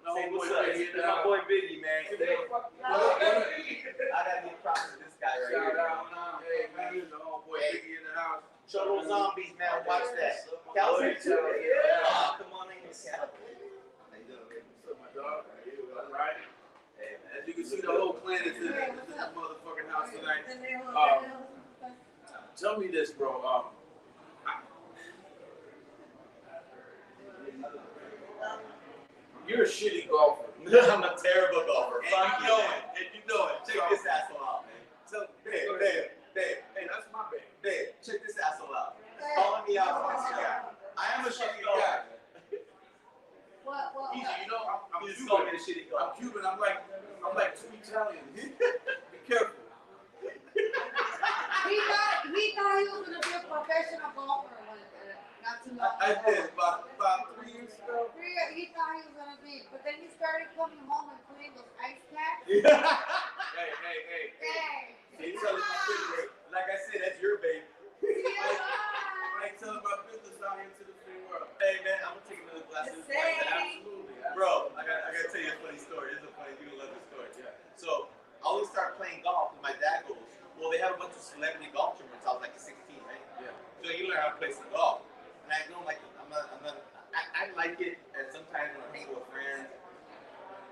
Speaker 1: No,
Speaker 4: Say what's
Speaker 1: boy,
Speaker 4: up.
Speaker 1: Biggie in the
Speaker 4: My
Speaker 1: house.
Speaker 4: boy Biggie, man.
Speaker 1: Hey,
Speaker 4: I gotta give props to this guy right
Speaker 1: shout
Speaker 4: here.
Speaker 1: out. Hey, man, the homeboy Biggie in the house.
Speaker 2: Cholo Zombies, man. Watch that. Calvin too.
Speaker 4: Yeah.
Speaker 2: Oh, come on in.
Speaker 1: What's up, my dog? All right. As you can see, the whole planet is in this motherfucking house tonight. Tell me this, bro. You're a shitty golfer.
Speaker 2: I'm a terrible golfer.
Speaker 1: And you know it. And you know it.
Speaker 2: Check this asshole out, man.
Speaker 1: Tell
Speaker 2: Dave.
Speaker 1: Hey, that's my bad.
Speaker 2: Dave, check this asshole out. Calling me out on Instagram. I am a shitty golfer.
Speaker 3: What?
Speaker 1: Easy, you know, I'm
Speaker 2: You just called me
Speaker 1: Cuban.
Speaker 2: a shitty
Speaker 1: I'm
Speaker 2: golfer.
Speaker 1: Cuban. I'm like two Italians. Be careful.
Speaker 3: He thought he was gonna be a professional golfer not too long
Speaker 1: I
Speaker 3: ago.
Speaker 1: did about 3 years ago.
Speaker 3: He thought he was gonna be, but then he started coming home and putting those ice packs.
Speaker 1: Hey.
Speaker 3: Dang.
Speaker 1: They telling my business.
Speaker 2: Like I said, that's your baby.
Speaker 1: I telling my business out here to the free world.
Speaker 2: Hey, man, I'm gonna take another glass of this wine.
Speaker 1: Absolutely.
Speaker 2: Bro, I gotta tell you a funny story. This is a funny, you're gonna love this story. Yeah. So, I always start playing golf, and my dad goes, well, they have a bunch of celebrity golf tournaments. I was like 16, right?
Speaker 1: Yeah.
Speaker 2: So you learn how to play some golf. And I don't like, I like it, and sometimes when I'm hanging with friends,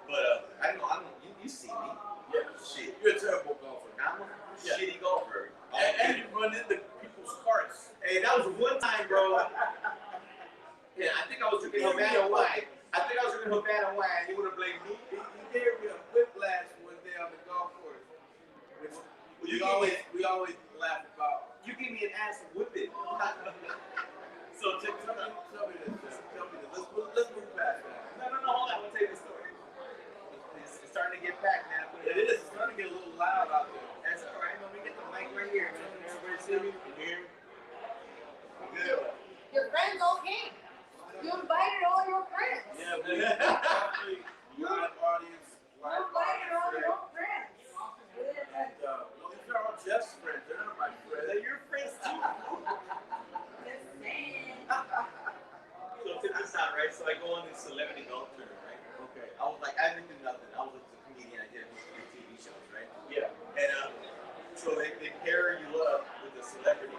Speaker 2: but I don't know, you see me.
Speaker 1: Yeah.
Speaker 2: Shit.
Speaker 1: You're a terrible golfer.
Speaker 2: I'm a shitty golfer.
Speaker 1: And you run into people's carts.
Speaker 2: Hey, that was one time, bro. Yeah, I think I was drinking Havana wine. You would have blamed me.
Speaker 1: He gave me a whiplash one day on the golf course. Which we always laugh about.
Speaker 2: You give me an ass whipping. So
Speaker 1: Tell me this. Let's move past that.
Speaker 2: no, hold on. I'll tell you the story. It's starting to get packed, man.
Speaker 1: It is. It's starting to get a little loud out there.
Speaker 2: That's all right. Let me get the mic right here, man. Everybody see me? Can you hear me?
Speaker 1: Good.
Speaker 3: Your friends all came. You invited all your friends.
Speaker 1: Yeah, but definitely live audience.
Speaker 3: You invited all your friends.
Speaker 1: And well, these are all Jeff's friends. They're not my friends.
Speaker 2: They're your friends too. So check this out, right? So I go on this celebrity golf tournament, right?
Speaker 1: Okay.
Speaker 2: I was like, I didn't do nothing. I was a comedian. I did a few TV shows, right?
Speaker 1: Yeah.
Speaker 2: And so they pair you up with a celebrity.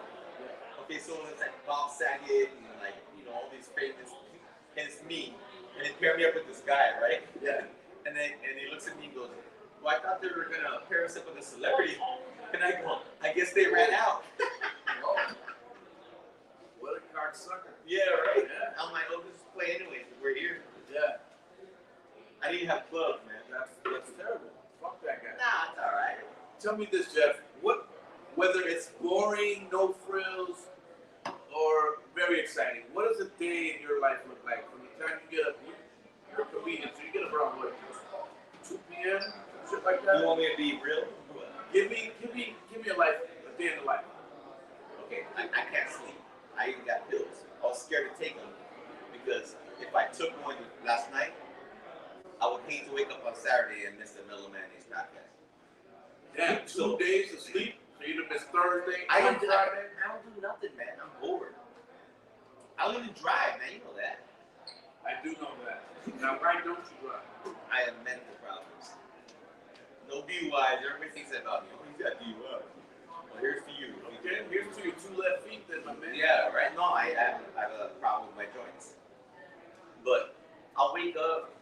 Speaker 2: Okay, so it's like Bob Saget and like, you know, all these famous, and it's me. And they pair me up with this guy, right?
Speaker 1: Yeah.
Speaker 2: And he looks at me and goes, well, I thought they were gonna pair us up with a celebrity. And I go, I guess they ran out.
Speaker 1: Oh. What a card sucker.
Speaker 2: Yeah, right?
Speaker 1: Yeah.
Speaker 2: I'm like, oh, this is play anyways. We're here.
Speaker 1: Yeah.
Speaker 2: I didn't have clubs, man.
Speaker 1: That's terrible. Fuck that guy.
Speaker 2: Nah, it's all right.
Speaker 1: Tell me this, Jeff. Whether it's boring, no frills, or very exciting, what does a day in your life look like? From the time you get up, you're a comedian, so you get up around what, 2 p.m., shit like that?
Speaker 2: You want me to be real?
Speaker 1: Give me a life, a day in the life.
Speaker 2: Okay, I can't sleep. I even got pills. I was scared to take them because if I took
Speaker 1: birthday
Speaker 2: I
Speaker 1: on
Speaker 2: don't do nothing, man. I'm bored. I don't even drive, man. You know that.
Speaker 1: I do know that. Now, why don't you drive?
Speaker 2: I have medical problems. No DUIs. Everybody thinks that about me. Oh, he's got DUIs. Well, here's to you.
Speaker 1: Okay, here's to your 2 left feet then, my man.
Speaker 2: Yeah, right. No, I have a problem with my joints. But I'll wake up.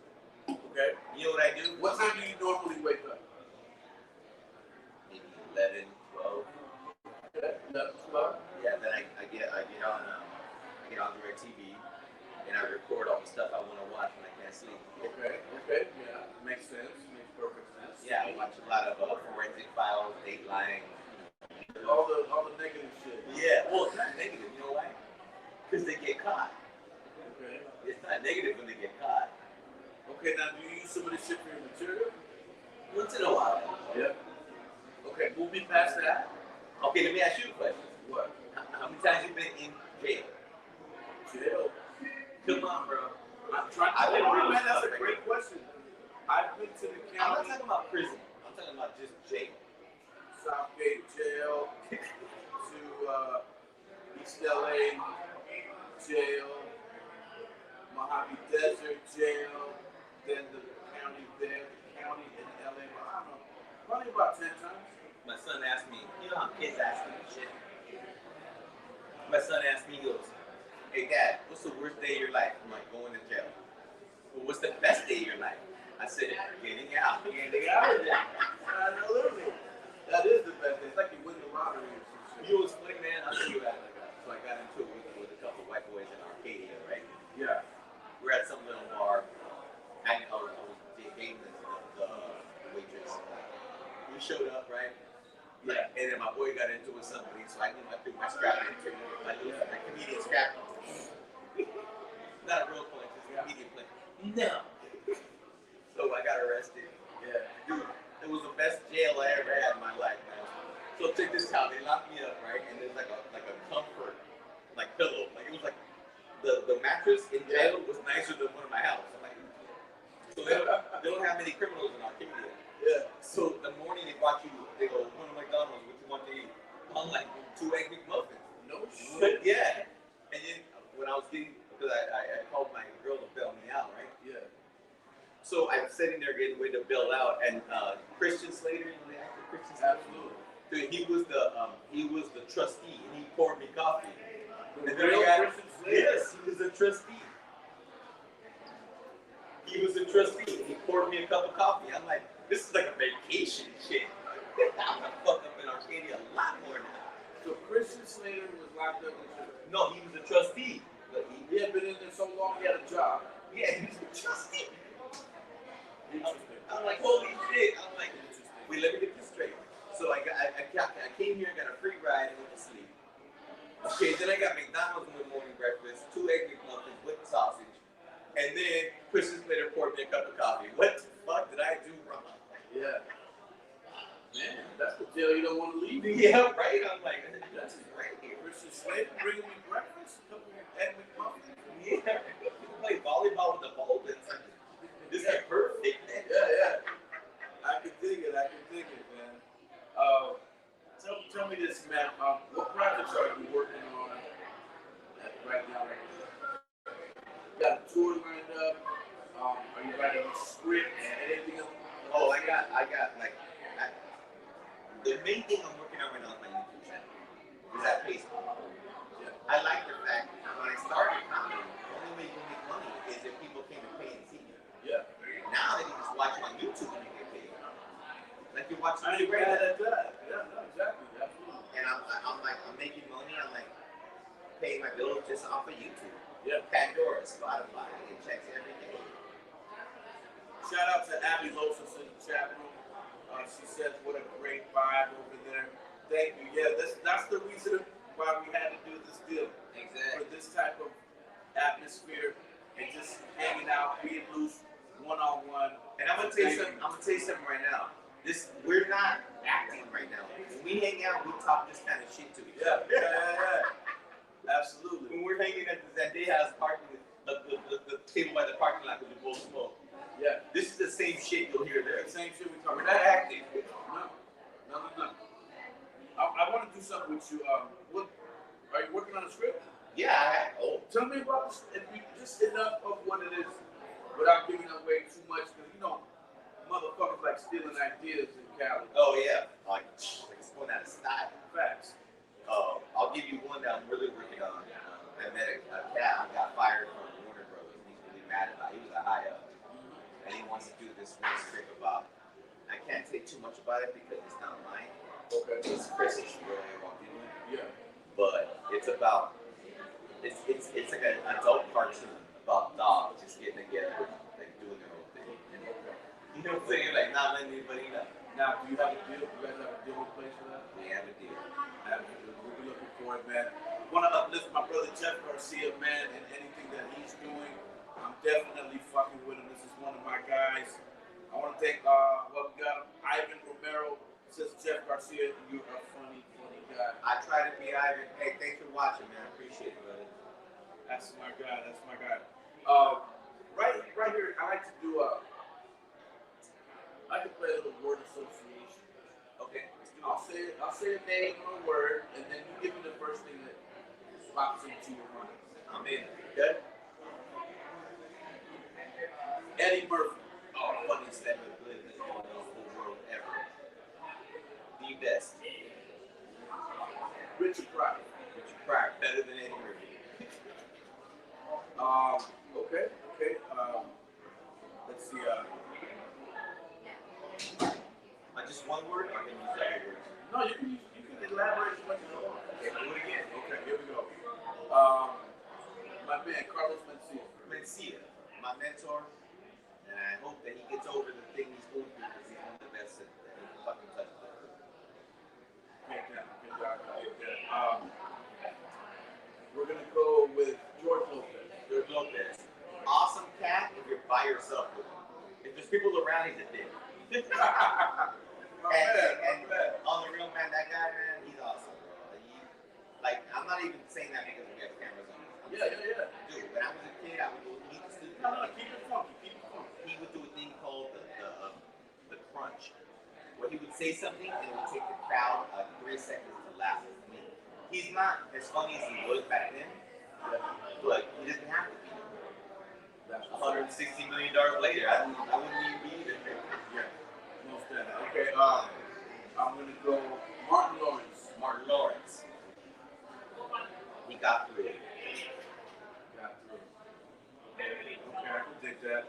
Speaker 1: Okay.
Speaker 2: You know what I do?
Speaker 1: What time do you normally wake up?
Speaker 2: Maybe 11, 12.
Speaker 1: Okay. 11, 12.
Speaker 2: Yeah. Then I get on direct TV, and I record all the stuff I want to watch when I can't sleep.
Speaker 1: Okay. Okay. Yeah. Makes sense. Makes perfect sense.
Speaker 2: Yeah, I watch a lot of forensic files, Dateline.
Speaker 1: All the negative shit.
Speaker 2: Yeah. Well, it's not negative. You know why? Because they get caught.
Speaker 1: Okay.
Speaker 2: It's not negative when they get caught.
Speaker 1: Okay. Now, do you use some of this shit for your material?
Speaker 2: Once in a while.
Speaker 1: Yeah. Okay. Move me past that.
Speaker 2: Okay, let me ask you a question.
Speaker 1: What?
Speaker 2: How many times you been in jail?
Speaker 1: Jail.
Speaker 2: Come on, bro.
Speaker 1: I'm trying.
Speaker 2: I've been real
Speaker 1: man, that's
Speaker 2: stuff,
Speaker 1: a great question. I've been to the
Speaker 2: I'm not
Speaker 1: county,
Speaker 2: talking about prison. I'm talking about just jail.
Speaker 1: Southgate Jail, to East LA Jail, Mojave Desert Jail, then the county there, the county in LA. I don't know, probably about 10 times.
Speaker 2: My son asked me, you know how kids ask me shit? My son asked me, he goes, hey dad, what's the worst day of your life? I'm like, going to jail. Well, what's the best day of your life? I said, getting out. Getting out of there.
Speaker 1: Literally. That is the best. It's like you win the lottery or some shit.
Speaker 2: You know what's funny, man? I'll tell you what. So I got into it with a couple of white boys in Arcadia, right?
Speaker 1: Yeah.
Speaker 2: We're at some little bar. I was dating the waitress. We showed up, right?
Speaker 1: Yeah.
Speaker 2: And then my boy got into it with somebody, so I threw my scrap into it. My comedian scrap. Not a real point, just a comedian point. No. So I got arrested.
Speaker 1: Yeah.
Speaker 2: Dude, it was the best jail I ever had in my life, man. So check this out. They locked me up, right? And there's like a comfort, like pillow. Like it was like the mattress in jail was nicer than one in my house. I'm like, so they don't have many criminals in Arcadia.
Speaker 1: Yeah.
Speaker 2: So the morning they brought you, they go, one of McDonald's, what you want to eat? I'm like, 2 Egg McMuffins.
Speaker 1: No shit.
Speaker 2: Yeah. And then when I was getting, because I called my girl to bail me out, right?
Speaker 1: Yeah.
Speaker 2: So I'm sitting there getting ready to bail out, and Christian Slater, you know the actor Christian Slater?
Speaker 1: Absolutely.
Speaker 2: Dude, he was the trustee, and he poured me coffee.
Speaker 1: The
Speaker 2: And then
Speaker 1: real
Speaker 2: I got,
Speaker 1: Christian Slater?
Speaker 2: yes, he was a trustee. He was a trustee. He poured me a cup of coffee. I'm like, this is like a vacation shit. I'm gonna fuck up in Arcadia a lot more now.
Speaker 1: So Christian Slater was locked up in jail.
Speaker 2: No, he was a trustee. But
Speaker 1: He had been in there so long he had a job.
Speaker 2: yeah, he was a trustee.
Speaker 1: Interesting.
Speaker 2: I'm like, holy shit. I'm like, wait, let me get this straight. So I came here, got a free ride, and went to sleep. Okay, then I got McDonald's with morning breakfast, 2 Egg McMuffins with sausage, and then Christian Slater poured me a cup of coffee. What the fuck did I do wrong?
Speaker 1: Yeah. Man, that's the jail you don't want to leave.
Speaker 2: Yeah, right? I'm like, this is right here.
Speaker 1: Christian Slater bringing me breakfast, a couple of Egg McMuffins.
Speaker 2: Yeah, people play volleyball with the Boltons. This is perfect, man.
Speaker 1: Yeah. I can dig it, man. Tell me this, man. What projects are you working on right now? You got a tour lined up? Are you writing scripts? Anything else?
Speaker 2: Oh, I got like, the main thing I'm working on right now is my YouTube channel. Is that Facebook.
Speaker 1: Yeah.
Speaker 2: I like the fact that when I started comedy, the only way you can make money is if people came and pay and see you.
Speaker 1: Yeah.
Speaker 2: Now they can just watch on YouTube and you get paid. Like you're watching
Speaker 1: I ain't
Speaker 2: me
Speaker 1: mad at that. Yeah, no, exactly. Absolutely.
Speaker 2: and I'm like, I'm making money, I'm like paying my bills just off of YouTube.
Speaker 1: Yeah.
Speaker 2: Pandora, Spotify, I get checks every day.
Speaker 1: Shout out to Abby Losos in the chat room. She says, what a great vibe over there. Thank you. Yeah, that's the reason why we had to do this deal.
Speaker 2: Exactly.
Speaker 1: For this type of atmosphere and just hanging out, being loose, one-on-one.
Speaker 2: And I'm gonna tell you something right now. We're not acting right now. When we hang out, we talk this kind of shit to each other.
Speaker 1: Yeah. Absolutely.
Speaker 2: When we're hanging at that day house parking, the table by the parking lot because we both smoke.
Speaker 1: Yeah.
Speaker 2: This is the same shit you'll hear there.
Speaker 1: Same shit we talk
Speaker 2: We're
Speaker 1: about.
Speaker 2: not acting.
Speaker 1: No. I want to do something with you. What are you working on a script?
Speaker 2: Yeah.
Speaker 1: Tell me about this, if you, just enough of what it is, without giving away too much. Because you know, motherfuckers like stealing ideas in Cali.
Speaker 2: Oh yeah. Like it's going out of style.
Speaker 1: Facts.
Speaker 2: I'll give you one that I'm really working on. I met a cat who got fired from Warner Brothers. He's really mad about it. He was a high up. And he wants to do this one script about, I can't say too much about it because it's not mine.
Speaker 1: Okay.
Speaker 2: It's Chris's really what I'm doing.
Speaker 1: Yeah.
Speaker 2: But it's about, it's like an adult cartoon about dogs just getting together, like doing their own thing. And, you know what I'm saying? Like not letting anybody know.
Speaker 1: Now, do you have a deal? You guys have a deal in place for that?
Speaker 2: We have a deal.
Speaker 1: We'll be looking for it, man. I want to uplift my brother Jeff Garcia, man, and anything that he's doing. I'm definitely fucking with him. This is one of my guys. I want to thank, we got Ivan Romero. Says Jeff Garcia, you're a funny guy.
Speaker 2: I try to be Ivan. Hey, thanks for watching, man. I appreciate it, brother.
Speaker 1: That's my guy. Right here, I like to do I can play a little word association.
Speaker 2: Okay.
Speaker 1: I'll say a name or a word, and then you give me the first thing that pops into your mind.
Speaker 2: I'm in. Good?
Speaker 1: Eddie Murphy.
Speaker 2: Oh, funniest that ever lived in the whole world ever. The best.
Speaker 1: Richard Pryor.
Speaker 2: Richard Pryor, better than Eddie Murphy.
Speaker 1: Okay. Let's see.
Speaker 2: Just one word, or can you use other words?
Speaker 1: No, you can elaborate as much as you want.
Speaker 2: Okay, do it again.
Speaker 1: Okay, here we go. My man, Carlos Mencia.
Speaker 2: Garcia, my mentor, and I hope that he gets over the thing he's going through because he's one of the best that he can fucking touch.
Speaker 1: Good job. We're gonna go with George Lopez.
Speaker 2: George Lopez, awesome cat if you're by yourself with him. If there's people around, he's a dick. And on the real, man, that guy, man, he's awesome, bro. I'm not even saying that because we have cameras on.
Speaker 1: Yeah.
Speaker 2: Dude, when I was a kid, I would go eat the stupid.
Speaker 1: No, keep it funky.
Speaker 2: He would do a thing called the crunch, where he would say something and it would take the crowd 3 seconds to laugh. I mean, he's not as funny as he was back then, but he doesn't have to be. $160 million later, I wouldn't even be there.
Speaker 1: Yeah, most definitely. Okay, I'm gonna go Martin Lawrence.
Speaker 2: He got through it.
Speaker 1: Okay, I can take that.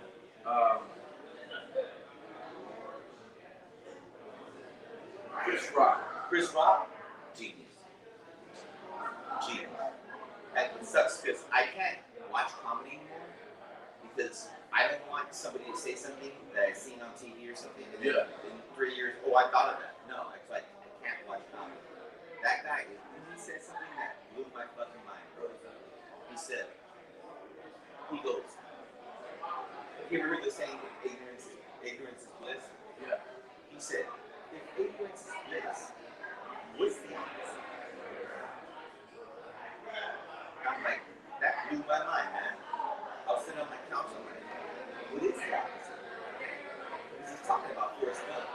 Speaker 1: Chris Rock.
Speaker 2: Genius. And it sucks because I can't watch comedy anymore because I don't want somebody to say something that I've seen on TV or something and then in 3 years, I thought of that. No, it's like I can't watch comedy. That guy, he said something that blew my fucking mind, bro. He said, he goes, you ever heard the saying, ignorance is bliss?
Speaker 1: Yeah.
Speaker 2: He said, if ignorance is bliss, what's the opposite? I'm like, that blew my mind, man. I was sitting on my couch, I'm like, what is the opposite? This is talking about Forrest Gump.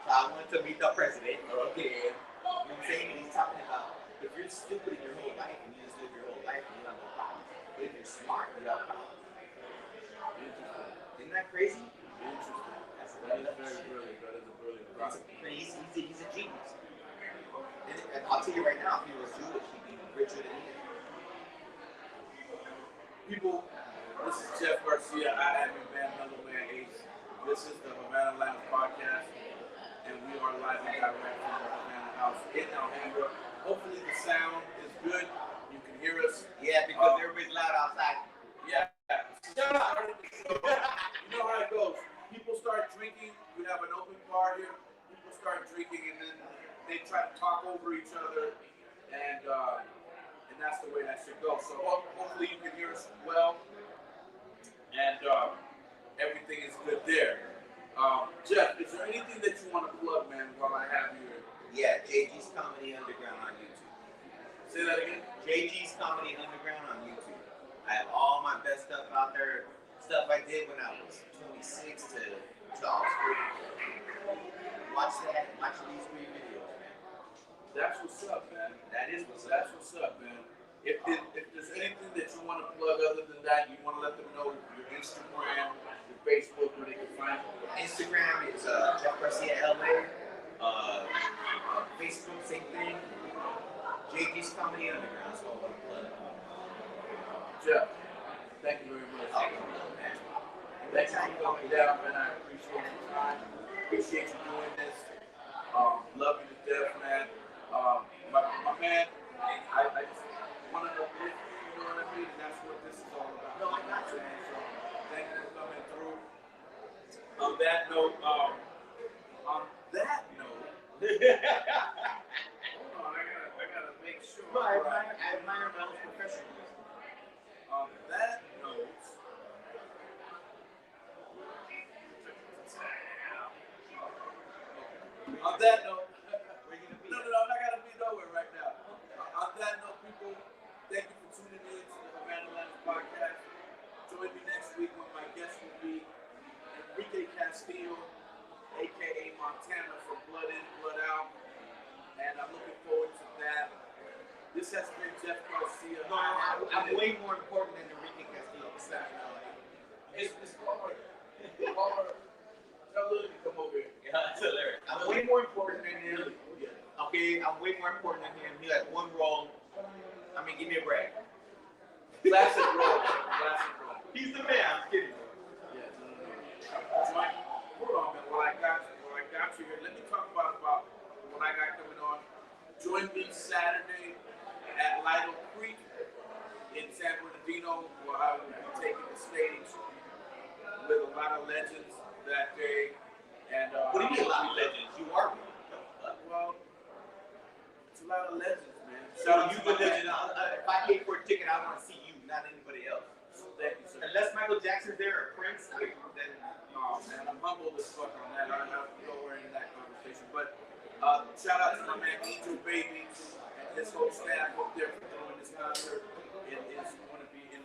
Speaker 2: So I wanted to meet the president, okay. You know what I'm saying? And he's talking about if you're stupid in your whole life and you just live your whole life and you have no problem. But if you're smart, you have problems. Isn't that crazy?
Speaker 1: Interesting. That is very brilliant. That is a brilliant product.
Speaker 2: He's a genius. And I'll tell you right now, if he was Jewish, he'd be richer than he is.
Speaker 1: People, this is Jeff Garcia. I am your man, Mellow Man Ace. This is the Havana Live podcast, and we are live and direct from the Havana House in Alhambra. Hopefully the sound is good. You can hear us.
Speaker 2: Yeah, because everybody's loud outside.
Speaker 1: Yeah. Shut up. You know how it goes. People start drinking. We have an open bar here. People start drinking, and then they try to talk over each other, and that's the way that should go. So hopefully you can hear us well, and everything is good there. Jeff, is there anything that you want to plug, man, while I have you here?
Speaker 2: Yeah, JG's Comedy Underground on YouTube.
Speaker 1: Say that again?
Speaker 2: JG's Comedy Underground on YouTube. I have all my best stuff out there. Stuff I did when I was 26 to I was 30. Watch that. Watch these 3 videos, man.
Speaker 1: That's what's up, man.
Speaker 2: That is what's
Speaker 1: That's what's up, man. If there's anything that you want to plug other than that, you want to let them know your Instagram, your Facebook, where they can find you.
Speaker 2: Instagram is Jeff Garcia LA. Facebook, same thing. JG's Comedy Underground. So
Speaker 1: Jeff, thank you very much.
Speaker 2: man.
Speaker 1: Thank you for coming down, man. I appreciate your time. Appreciate you doing this. Love you to death, man. My man, I just want to uplift you, you know what I mean? And that's what this is all about.
Speaker 2: No, I got you.
Speaker 1: So thank you for coming through. On that note, hold on, I gotta make sure.
Speaker 2: No, I admire my own professionalism.
Speaker 1: On that note, on that note, no, I'm not gonna be nowhere right now. On that note, people, thank you for tuning in to the Havana podcast. Join me next week when my guest will be Enrique Castillo, aka Montana from Blood In, Blood Out, and I'm looking forward to that. This has been Jeff Garcia.
Speaker 2: No, I'm way more important than Enrique Castillo.
Speaker 1: It's Palmer. Tell Lily to come over here.
Speaker 2: Yeah, that's hilarious. I'm way more important than him. Okay, I'm way more important than him. He had one role. I mean, give me a break.
Speaker 1: Classic role. Classic role.
Speaker 2: He's the man. I'm kidding.
Speaker 1: Yeah. Join. Hold on, man. While I got you here, let me talk about what I got coming on. Join me Saturday at Lido Creek in San Bernardino, where I will be taking the stage with a lot of legends that day. And
Speaker 2: What do you mean a lot of legends? You are one.
Speaker 1: well, it's a lot of legends, man.
Speaker 2: So you the legend. If I pay for a ticket, I want to see you, not anybody else.
Speaker 1: Thank you, sir.
Speaker 2: Unless Michael Jackson's there or Prince, then
Speaker 1: Oh man, I'm humbled as fuck on that. I'm not nowhere in that conversation. But shout out to my man Angel Baby and his whole staff up there for throwing this concert. It is going to be in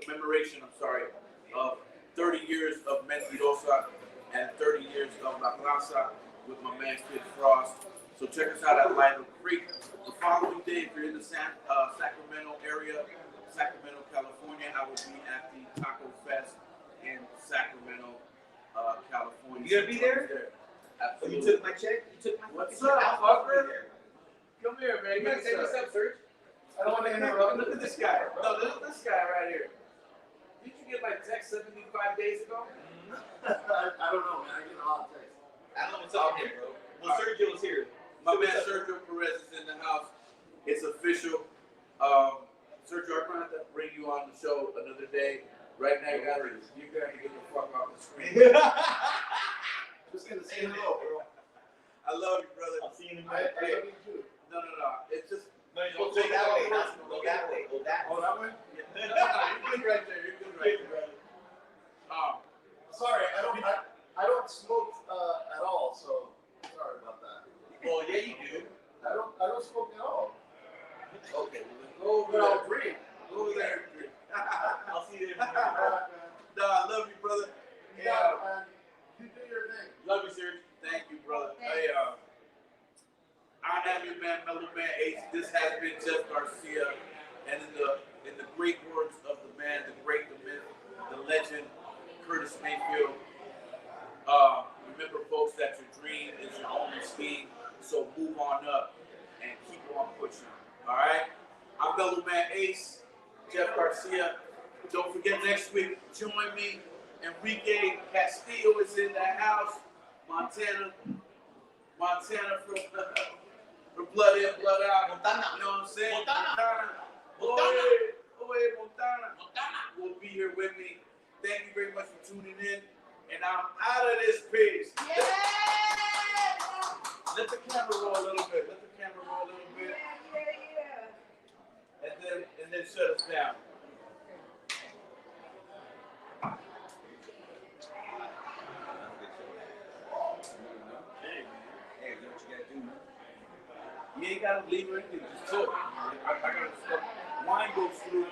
Speaker 1: commemoration, of 30 years of Mentirosa and 30 years of La Plaza with my man Kid Frost. So check us out at Lido Creek. The following day, if you're in the Sacramento area, Sacramento, California, I will be at the Taco Fest in Sacramento, California.
Speaker 2: You gonna be there?
Speaker 1: Absolutely.
Speaker 2: You took my check. You took my.
Speaker 1: What's
Speaker 2: check.
Speaker 1: up, fucker? Come here, man.
Speaker 2: You gotta say what's up, Serge.
Speaker 1: I don't want to interrupt. Look at this guy. No, look at this guy right here. Did you get my text 75 days ago?
Speaker 5: I don't know, man. I get a lot of texts.
Speaker 2: I don't know what's up here, bro. Well, Sergio's here.
Speaker 1: My man Sergio Perez is in the house. It's official. Sergio, I'm gonna have to bring you on the show another day. Right now, you gotta get the fuck off the screen.
Speaker 5: Just gonna say hello, bro.
Speaker 1: I love you, brother.
Speaker 2: I'll see you in a
Speaker 5: I
Speaker 2: minute.
Speaker 5: love you too.
Speaker 1: No. It's just.
Speaker 2: No, go that way. Go that way. Go that way.
Speaker 5: Oh, that way?
Speaker 1: You're good right there. You're good right there.
Speaker 5: Sorry, I don't smoke at all, so sorry about that.
Speaker 2: Well, yeah, you do.
Speaker 5: I don't smoke at all.
Speaker 1: Okay, well,
Speaker 5: But
Speaker 1: go
Speaker 5: I'll
Speaker 1: over there.
Speaker 5: drink.
Speaker 1: Go over there and drink.
Speaker 2: I'll see you in a minute.
Speaker 5: Alright, man.
Speaker 1: No, I love you, brother.
Speaker 5: Yeah, man. You do your thing.
Speaker 1: Love you, Serge. Thank you, brother. Hey, I am your man, Mellow Man Ace. This has been Jeff Garcia, and in the great words of the man, the great, the myth, the legend, Curtis Mayfield. Remember, folks, that your dream is your only speed. So move on up and keep on pushing. All right. I'm Mellow Man Ace, Jeff Garcia. Don't forget next week. Join me. Enrique Castillo is in the house. Montana from Blood In, Blood Out.
Speaker 2: Montana.
Speaker 1: You know what I'm saying?
Speaker 2: Montana.
Speaker 1: Montana. Will be here with me. Thank you very much for tuning in. And I'm out of this piece.
Speaker 3: Yeah!
Speaker 1: Let the camera roll a little bit. And then shut us down.
Speaker 2: Hey, do what you gotta do, man.
Speaker 1: You ain't gotta leave or anything. Just talk. I gotta stop. Wine goes through.